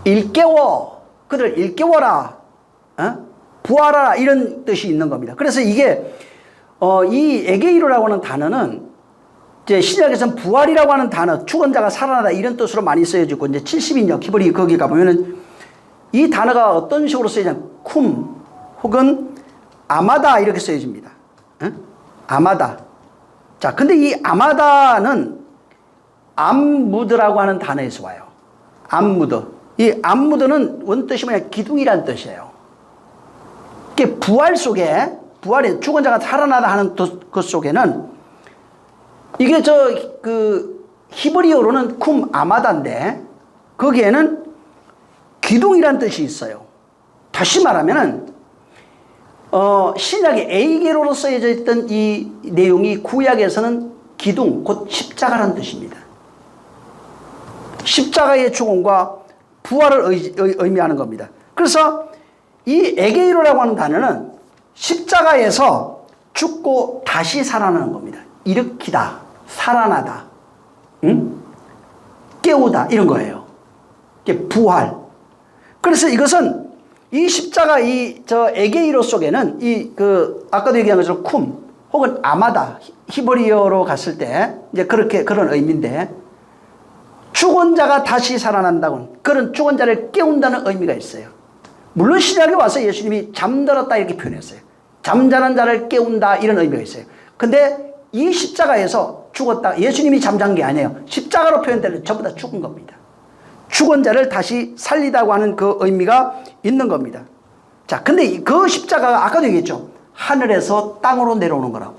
일깨워, 그들 일깨워라, 부활하라, 이런 뜻이 있는 겁니다. 그래서 이게 이 에게이로라고 하는 단어는 이제 신약에서는 부활이라고 하는 단어, 죽은 자가 살아나다, 이런 뜻으로 많이 쓰여지고, 이제 70인역 히브리 거기 가보면은 이 단어가 어떤 식으로 쓰여지냐면 쿰 혹은 아마다 이렇게 쓰여집니다. 아마다. 자, 근데 이 아마다는 암무드라고 하는 단어에서 와요. 암무드. 이 암무드는 원뜻이 뭐냐, 기둥이라는 뜻이에요. 이게 부활 속에, 부활에 죽은 자가 살아나다 하는 것 속에는 이게 히브리어로는 쿰 아마다인데 거기에는 기둥이라는 뜻이 있어요. 다시 말하면은 신약의 에이게로로 쓰여져 있던 이 내용이 구약에서는 기둥, 곧 십자가라는 뜻입니다. 십자가의 죽음과 부활을 의미하는 겁니다. 그래서 이 에게이로라고 하는 단어는 십자가에서 죽고 다시 살아나는 겁니다. 일으키다, 살아나다, 깨우다, 이런 거예요. 이게 부활. 그래서 이것은 이 십자가 에게이로 속에는 아까도 얘기한 것처럼 쿰 혹은 아마다, 히브리어로 갔을 때 이제 그런 의미인데, 죽은 자가 다시 살아난다고, 그런 죽은 자를 깨운다는 의미가 있어요. 물론 신약에 와서 예수님이 잠들었다 이렇게 표현했어요. 잠자는 자를 깨운다, 이런 의미가 있어요. 근데 이 십자가에서 죽었다, 예수님이 잠잔 게 아니에요. 십자가로 표현되는 전부 다 죽은 겁니다. 죽은 자를 다시 살리다고 하는 그 의미가 있는 겁니다. 자, 근데 그 십자가가 아까도 얘기했죠. 하늘에서 땅으로 내려오는 거라고.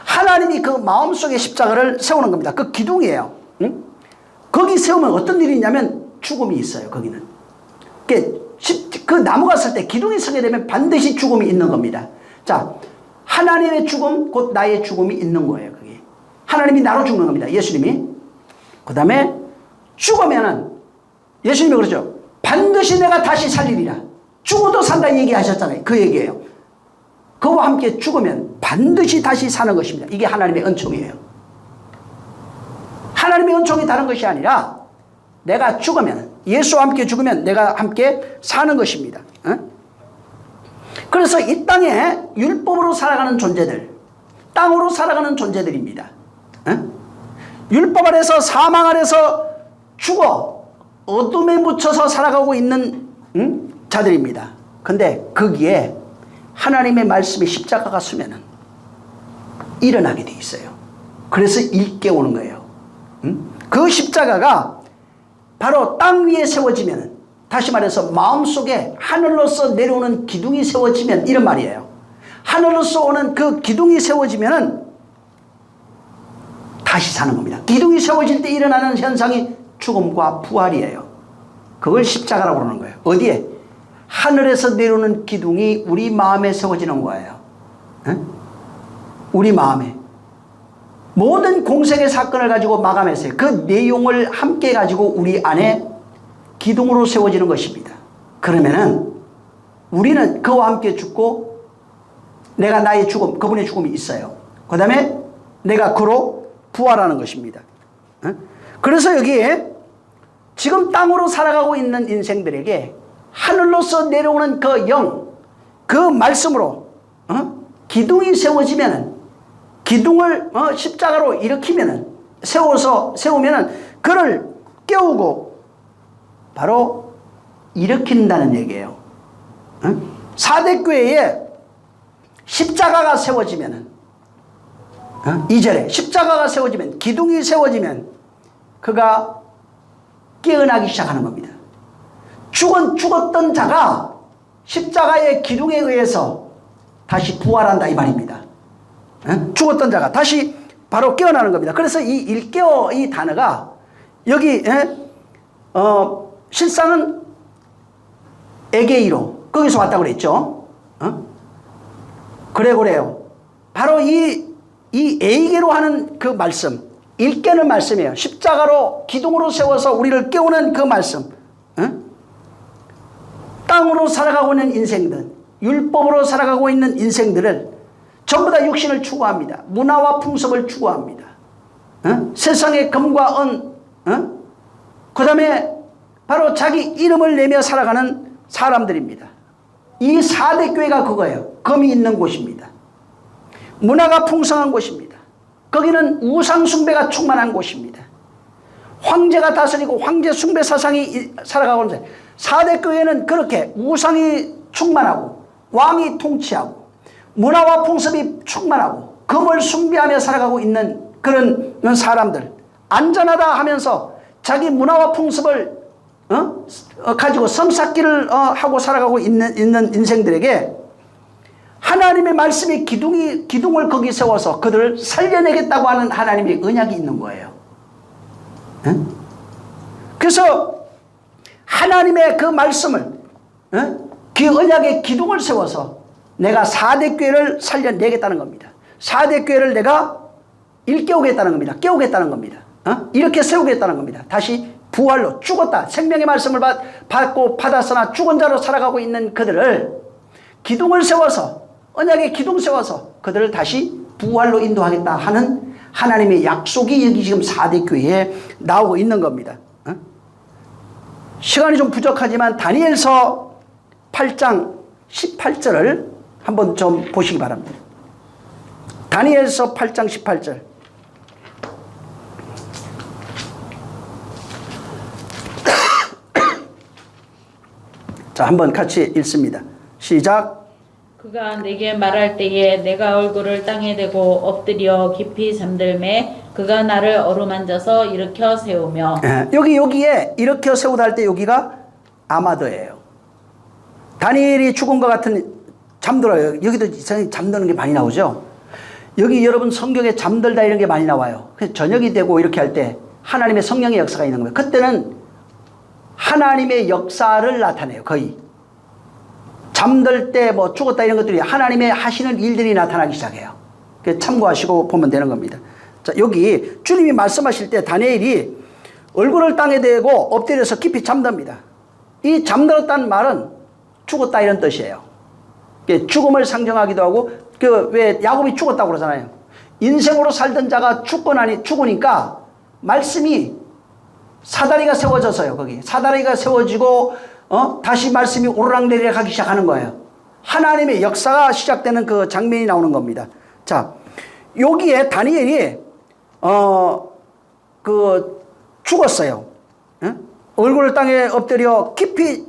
하나님이 그 마음속에 십자가를 세우는 겁니다. 그 기둥이에요. 응? 거기 세우면 어떤 일이 있냐면 죽음이 있어요. 거기는. 그 나무가 설 때 기둥이 서게 되면 반드시 죽음이 있는 겁니다. 자, 하나님의 죽음, 곧 나의 죽음이 있는 거예요. 그게. 하나님이 나로 죽는 겁니다. 예수님이. 그 다음에 죽으면은 예수님이 그러죠. 반드시 내가 다시 살리리라. 죽어도 산다 얘기하셨잖아요. 그 얘기예요. 그와 함께 죽으면 반드시 다시 사는 것입니다. 이게 하나님의 은총이에요. 하나님의 은총이 다른 것이 아니라 내가 죽으면, 예수와 함께 죽으면 내가 함께 사는 것입니다. 그래서 이 땅에 율법으로 살아가는 존재들, 땅으로 살아가는 존재들입니다. 율법 아래서, 사망 아래서 죽어 어둠에 묻혀서 살아가고 있는 자들입니다. 근데 거기에 하나님의 말씀이 십자가가 서면은 일어나게 돼 있어요. 그래서 일깨우는 거예요. 그 십자가가 바로 땅 위에 세워지면, 다시 말해서 마음속에 하늘로서 내려오는 기둥이 세워지면, 이런 말이에요. 하늘로서 오는 그 기둥이 세워지면은 다시 사는 겁니다. 기둥이 세워질 때 일어나는 현상이 죽음과 부활이에요. 그걸 십자가라고 그러는 거예요. 어디에? 하늘에서 내려오는 기둥이 우리 마음에 세워지는 거예요. 우리 마음에. 모든 공생의 사건을 가지고 마감했어요. 그 내용을 함께 가지고 우리 안에 기둥으로 세워지는 것입니다. 그러면은 우리는 그와 함께 죽고, 내가 나의 죽음, 그분의 죽음이 있어요. 그 다음에 내가 그로 부활하는 것입니다. 그래서 여기에 지금 땅으로 살아가고 있는 인생들에게 하늘로서 내려오는 그 영, 그 말씀으로 기둥이 세워지면은, 기둥을 십자가로 일으키면은, 세우면은 그를 깨우고 바로 일으킨다는 얘기예요. 4대 교회에 십자가가 세워지면은, 2절에 십자가가 세워지면, 기둥이 세워지면 그가 깨어나기 시작하는 겁니다. 죽었던 자가 십자가의 기둥에 의해서 다시 부활한다, 이 말입니다. 죽었던 자가 다시 바로 깨어나는 겁니다. 그래서 이 일깨워, 이 단어가 여기 실상은 에게이로, 거기서 왔다고 그랬죠. 그래요. 바로 이 에이게로 하는 그 말씀, 일깨는 말씀이에요. 십자가로 기둥으로 세워서 우리를 깨우는 그 말씀. 악강으로 살아가고 있는 인생들, 율법으로 살아가고 있는 인생들을 전부 다 육신을 추구합니다. 문화와 풍습을 추구합니다. 세상의 금과 은, 그 다음에 바로 자기 이름을 내며 살아가는 사람들입니다. 이 4대 교회가 그거예요. 금이 있는 곳입니다. 문화가 풍성한 곳입니다. 거기는 우상 숭배가 충만한 곳입니다. 황제가 다스리고 황제 숭배 사상이 살아가고 있는데 4대 교회는 그렇게 우상이 충만하고 왕이 통치하고 문화와 풍습이 충만하고 금을 숭배하며 살아가고 있는 그런 사람들, 안전하다 하면서 자기 문화와 풍습을 가지고 성쌓기를 하고 살아가고 있는 인생들에게 하나님의 말씀의 기둥을 거기 세워서 그들을 살려내겠다고 하는 하나님의 언약이 있는 거예요. 그래서 하나님의 그 말씀을, 그 언약의 기둥을 세워서 내가 4대 교회를 살려내겠다는 겁니다. 4대 교회를 내가 일깨우겠다는 겁니다. 깨우겠다는 겁니다. 이렇게 세우겠다는 겁니다. 다시 부활로 죽었다. 생명의 말씀을 받고 받았으나 죽은 자로 살아가고 있는 그들을 기둥을 세워서, 언약의 기둥 세워서 그들을 다시 부활로 인도하겠다 하는 하나님의 약속이 여기 지금 4대 교회에 나오고 있는 겁니다. 시간이 좀 부족하지만 다니엘서 8장 18절을 한번 좀 보시기 바랍니다. 다니엘서 8장 18절. 자, 한번 같이 읽습니다. 시작. 그가 내게 말할 때에 내가 얼굴을 땅에 대고 엎드려 깊이 잠들매 그가 나를 어루만져서 일으켜 세우며. 여기에 일으켜 세우다 할 때 여기가 아마더예요. 다니엘이 죽은 것 같은 잠들어요. 여기도 이상하게 잠드는 게 많이 나오죠. 여기 여러분 성경에 잠들다 이런 게 많이 나와요. 그래서 저녁이 되고 이렇게 할 때 하나님의 성령의 역사가 있는 거예요. 그때는 하나님의 역사를 나타내요. 거의 잠들 때 뭐 죽었다 이런 것들이 하나님의 하시는 일들이 나타나기 시작해요. 참고하시고 보면 되는 겁니다. 자, 여기 주님이 말씀하실 때 다니엘이 얼굴을 땅에 대고 엎드려서 깊이 잠듭니다. 이 잠들었다는 말은 죽었다 이런 뜻이에요. 죽음을 상정하기도 하고, 왜 야곱이 죽었다고 그러잖아요. 인생으로 살던 자가 죽으니까 말씀이 사다리가 세워져서요. 거기 사다리가 세워지고 다시 말씀이 오르락내리락 하기 시작하는 거예요. 하나님의 역사가 시작되는 그 장면이 나오는 겁니다. 자, 여기에 다니엘이 죽었어요. 얼굴을 땅에 엎드려 깊이,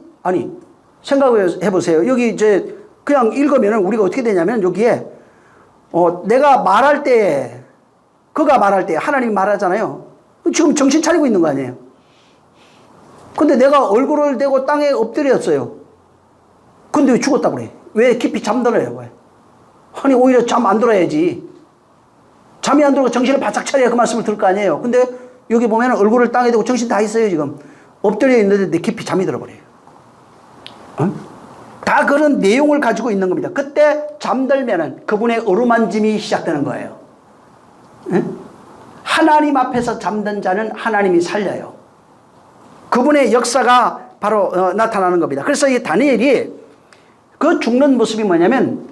생각해 보세요. 여기 이제 그냥 읽으면 우리가 어떻게 되냐면 여기에 내가 말할 때, 그가 말할 때 하나님이 말하잖아요. 지금 정신 차리고 있는 거 아니에요. 근데 내가 얼굴을 대고 땅에 엎드렸어요. 근데 왜 죽었다고 그래? 왜 깊이 잠들어요? 왜? 아니, 오히려 잠 안 들어야지. 잠이 안 들고 정신을 바짝 차려야 그 말씀을 들을 거 아니에요. 근데 여기 보면 얼굴을 땅에 대고 정신 다 있어요, 지금. 엎드려 있는데 깊이 잠이 들어버려요. 다 그런 내용을 가지고 있는 겁니다. 그때 잠들면은 그분의 어루만짐이 시작되는 거예요. 하나님 앞에서 잠든 자는 하나님이 살려요. 그분의 역사가 바로 나타나는 겁니다. 그래서 이 다니엘이 그 죽는 모습이 뭐냐면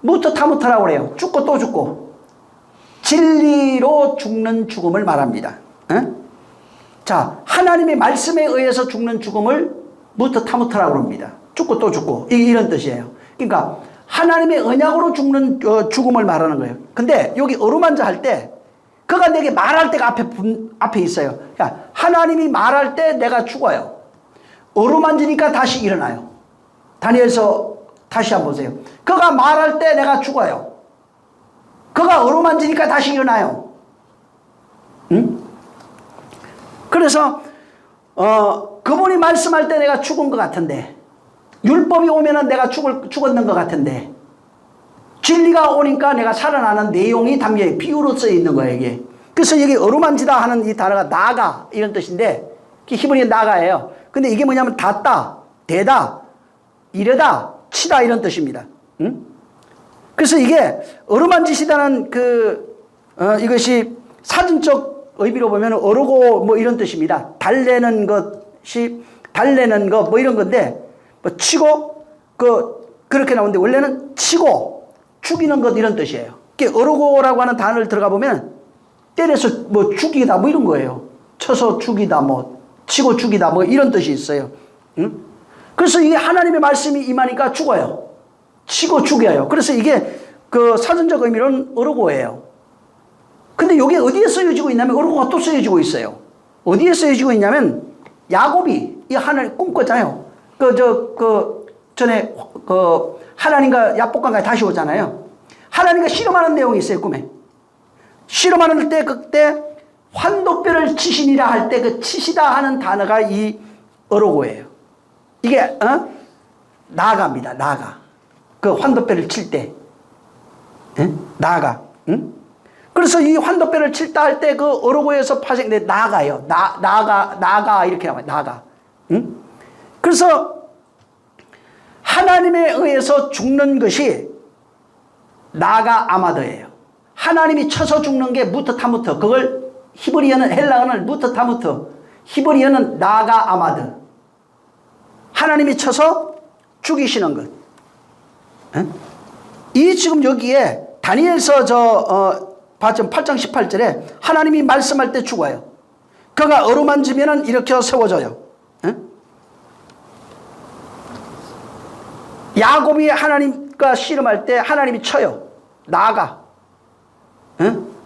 무트타무트라고 그래요. 죽고 또 죽고 진리로 죽는 죽음을 말합니다. 자, 하나님의 말씀에 의해서 죽는 죽음을 무트타무트라고 합니다. 죽고 또 죽고 이런 뜻이에요. 그러니까 하나님의 언약으로 죽는 죽음을 말하는 거예요. 근데 여기 어루만져 할 때 그가 내게 말할 때가 앞에 있어요. 그러니까 하나님이 말할 때 내가 죽어요. 어루만지니까 다시 일어나요. 다니엘서 다시 한번 보세요. 그가 말할 때 내가 죽어요. 그가 어루만지니까 다시 일어나요. 그래서 그분이 말씀할 때 내가 죽은 것 같은데, 율법이 오면은 내가 죽었는 것 같은데, 진리가 오니까 내가 살아나는 내용이 담겨요. 비유로 쓰여 있는 거예요, 이게. 그래서 여기 어루만지다 하는 이 단어가 나가 이런 뜻인데, 히브리어 나가예요. 근데 이게 뭐냐면 닿다, 대다, 이르다, 치다 이런 뜻입니다. 그래서 이게 어루만지시다는 이것이 사전적 의미로 보면 어르고 뭐 이런 뜻입니다. 달래는 것 뭐 이런 건데, 뭐 치고 그렇게 나오는데 원래는 치고 죽이는 것 이런 뜻이에요. 어르고라고 하는 단어를 들어가 보면 때려서 뭐 죽이다 뭐 이런 거예요. 쳐서 죽이다 뭐 치고 죽이다 뭐 이런 뜻이 있어요. 응? 그래서 이게 하나님의 말씀이 임하니까 죽어요. 치고 죽여요. 그래서 이게 그 사전적 의미로는 어르고예요. 근데 이게 어디에 쓰여지고 있냐면 어르고가 또 쓰여지고 있어요. 어디에 쓰여지고 있냐면 야곱이 이 하나님 꿈꿨잖아요. 전에 하나님과 야복강까지 다시 오잖아요. 하나님과 씨름하는 내용이 있어요, 꿈에. 씨름하는 때 그때 환도뼈를 치시니라 할 때 그 치시다 하는 단어가 이 어로고예요. 이게 나아가입니다. 나아가. 그 환도뼈를 칠 때. 나아가. 응? 그래서 이 환도뼈를 칠다 할 때 그 어로고에서 파생된 나아가요. 나아가 이렇게 나와요. 나아가. 응? 그래서 하나님에 의해서 죽는 것이 나가 아마드예요. 하나님이 쳐서 죽는 게 무트타무트. 그걸 히브리어는 헬라어는 무트타무트. 히브리어는 나가 아마드. 하나님이 쳐서 죽이시는 것. 이 지금 여기에 다니엘서 8장 18절에 하나님이 말씀할 때 죽어요. 그가 어루만지면은 이렇게 세워져요. 야곱이 하나님과 씨름할 때 하나님이 쳐요. 나아가.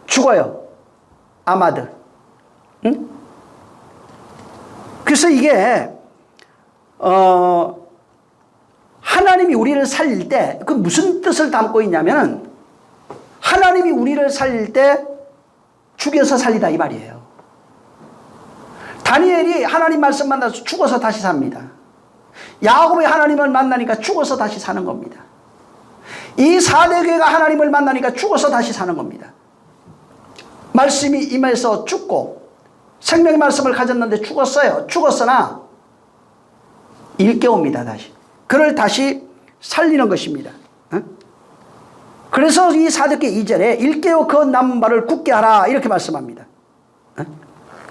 죽어요. 아마드. 그래서 이게 하나님이 우리를 살릴 때 그 무슨 뜻을 담고 있냐면 하나님이 우리를 살릴 때 죽여서 살리다 이 말이에요. 다니엘이 하나님 말씀 만나서 죽어서 다시 삽니다. 야곱이 하나님을 만나니까 죽어서 다시 사는 겁니다. 이 4대 교회가 하나님을 만나니까 죽어서 다시 사는 겁니다. 말씀이 임해서 죽고 생명의 말씀을 가졌는데 죽었어요. 죽었으나 일깨웁니다. 다시. 그를 다시 살리는 것입니다. 그래서 이 사도행전 2절에 일깨워 그 남은 발을 굳게 하라 이렇게 말씀합니다.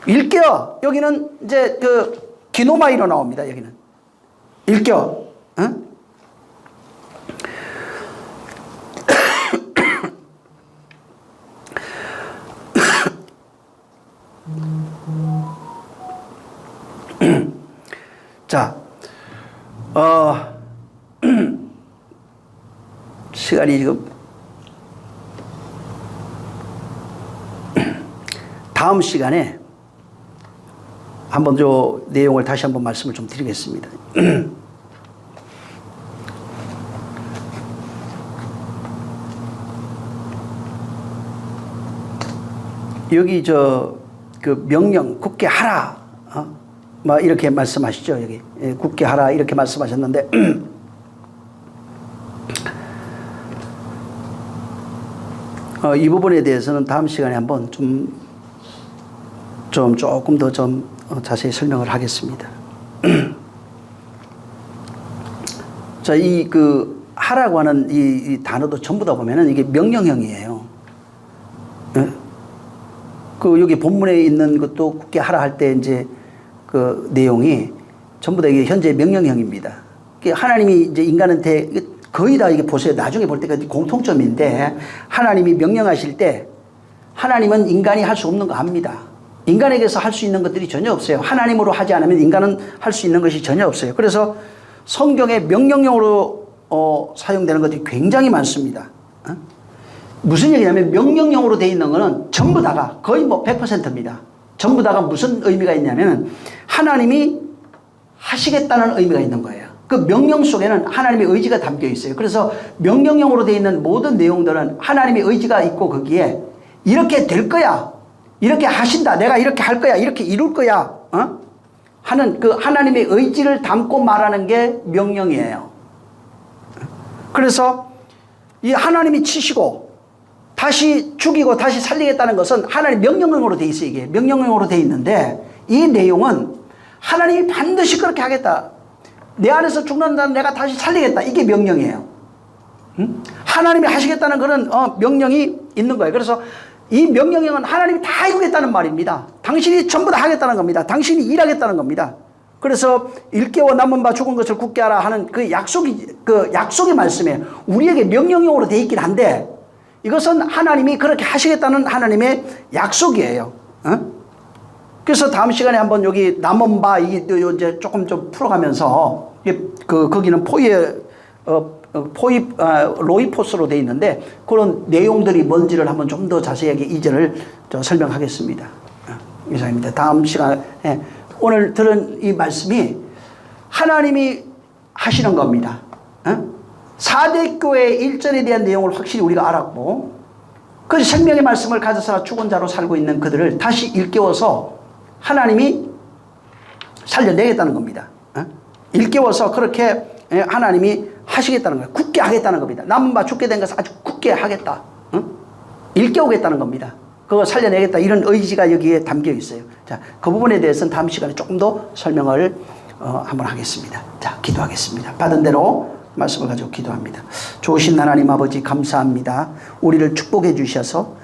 일깨워. 여기는 이제 그 기노마이로 나옵니다. 여기는 일깨워. 자, 시간이 지금 다음 시간에 한번 저 내용을 다시 한번 말씀을 좀 드리겠습니다. 여기 그 명령 굳게 하라, 뭐 이렇게 말씀하시죠. 여기 굳게 하라 이렇게 말씀하셨는데 이 부분에 대해서는 다음 시간에 한번 조금 더 자세히 설명을 하겠습니다. 자, 그 하라고 하는 이 단어도 전부 다 보면은 이게 명령형이에요. 그 여기 본문에 있는 것도 굳게 하라 할 때 이제 그 내용이 전부 다 이게 현재 명령형입니다. 하나님이 이제 인간한테 거의 다 이게 보세요. 나중에 볼 때까지 공통점인데 하나님이 명령하실 때 하나님은 인간이 할 수 없는 거 합니다. 인간에게서 할 수 있는 것들이 전혀 없어요. 하나님으로 하지 않으면 인간은 할 수 있는 것이 전혀 없어요. 그래서 성경에 명령형으로 사용되는 것들이 굉장히 많습니다. 무슨 얘기냐면 명령형으로 되어 있는 것은 전부 다가 거의 뭐 100%입니다. 전부 다가 무슨 의미가 있냐면 하나님이 하시겠다는 의미가 있는 거예요. 그 명령 속에는 하나님의 의지가 담겨 있어요. 그래서 명령형으로 되어 있는 모든 내용들은 하나님의 의지가 있고 거기에 이렇게 될 거야. 이렇게 하신다. 내가 이렇게 할 거야. 이렇게 이룰 거야. 하는 그 하나님의 의지를 담고 말하는 게 명령이에요. 그래서 이 하나님이 치시고 다시 죽이고 다시 살리겠다는 것은 하나님 명령형으로 돼 있어요. 이게 명령형으로 돼 있는데 이 내용은 하나님이 반드시 그렇게 하겠다. 내 안에서 죽는 날 내가 다시 살리겠다. 이게 명령이에요. 하나님이 하시겠다는 그런 명령이 있는 거예요. 그래서 이 명령형은 하나님이 다 이루겠다는 말입니다. 당신이 전부 다 하겠다는 겁니다. 당신이 일하겠다는 겁니다. 그래서 일깨워 남은 바 죽은 것을 굳게 하라 하는 그 약속의 말씀에 우리에게 명령형으로 돼 있긴 한데 이것은 하나님이 그렇게 하시겠다는 하나님의 약속이에요. 그래서 다음 시간에 한번 여기 남은 바 이제 조금 좀 풀어가면서 거기는 로이포스로 돼 있는데 그런 내용들이 뭔지를 한번 좀 더 자세하게 이전을 설명하겠습니다. 이상입니다. 다음 시간에 오늘 들은 이 말씀이 하나님이 하시는 겁니다. 4대 교회 일전에 대한 내용을 확실히 우리가 알았고 그 생명의 말씀을 가져서 죽은 자로 살고 있는 그들을 다시 일깨워서 하나님이 살려내겠다는 겁니다. 일깨워서 그렇게 하나님이 하시겠다는 거예요. 굳게 하겠다는 겁니다. 남은 바 죽게 된 것을 아주 굳게 하겠다. 일깨우겠다는 겁니다. 그거 살려내겠다 이런 의지가 여기에 담겨 있어요. 자, 그 부분에 대해서는 다음 시간에 조금 더 설명을 한번 하겠습니다. 자, 기도하겠습니다. 받은 대로 말씀을 가지고 기도합니다. 좋으신 하나님 아버지 감사합니다. 우리를 축복해 주셔서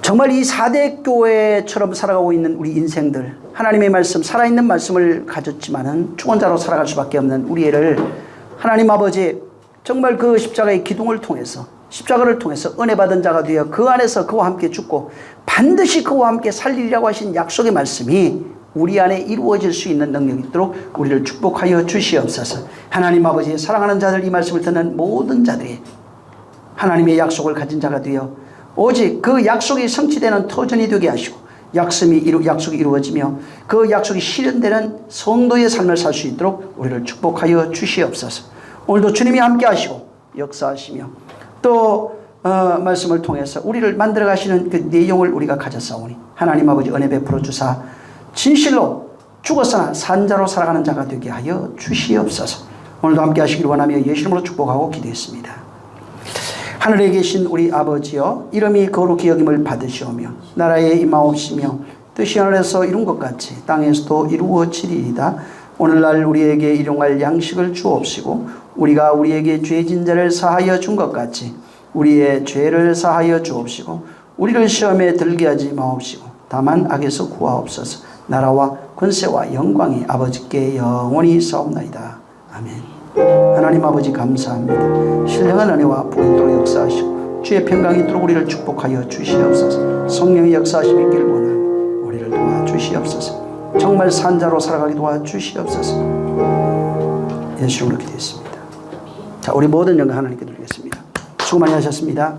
정말 이 4대 교회처럼 살아가고 있는 우리 인생들 하나님의 말씀 살아있는 말씀을 가졌지만은 죽은 자로 살아갈 수밖에 없는 우리를 하나님 아버지 정말 그 십자가의 기둥을 통해서 십자가를 통해서 은혜 받은 자가 되어 그 안에서 그와 함께 죽고 반드시 그와 함께 살리려고 하신 약속의 말씀이 우리 안에 이루어질 수 있는 능력이 있도록 우리를 축복하여 주시옵소서. 하나님 아버지 사랑하는 자들 이 말씀을 듣는 모든 자들이 하나님의 약속을 가진 자가 되어 오직 그 약속이 성취되는 터전이 되게 하시고 약속이 이루어지며 그 약속이 실현되는 성도의 삶을 살 수 있도록 우리를 축복하여 주시옵소서. 오늘도 주님이 함께 하시고 역사하시며 또 말씀을 통해서 우리를 만들어 가시는 그 내용을 우리가 가졌사오니 하나님 아버지 은혜 베풀어 주사 진실로 죽었으나 산 자로 살아가는 자가 되게 하여 주시옵소서. 오늘도 함께 하시기를 원하며 예수 이름으로 축복하고 기도했습니다. 하늘에 계신 우리 아버지여 이름이 거룩히 여김을 받으시오며 나라에 임하옵시며 뜻이 하늘에서 이룬 것 같이 땅에서도 이루어지리이다. 오늘날 우리에게 일용할 양식을 주옵시고 우리가 우리에게 죄진 자를 사하여 준 것 같이 우리의 죄를 사하여 주옵시고 우리를 시험에 들게 하지 마옵시고 다만 악에서 구하옵소서. 나라와 권세와 영광이 아버지께 영원히 있사옵나이다. 아멘. 하나님 아버지 감사합니다. 신령한 은혜와 복이 있도록 역사하시고 주의 평강이 있도록 우리를 축복하여 주시옵소서. 성령의 역사하심이 있기를 원하며 우리를 도와주시옵소서. 정말 산자로 살아가게 도와주시옵소서. 예수 이름으로 기도했습니다. 자, 우리 모든 영광 하나님께 드리겠습니다. 수고 많이 하셨습니다.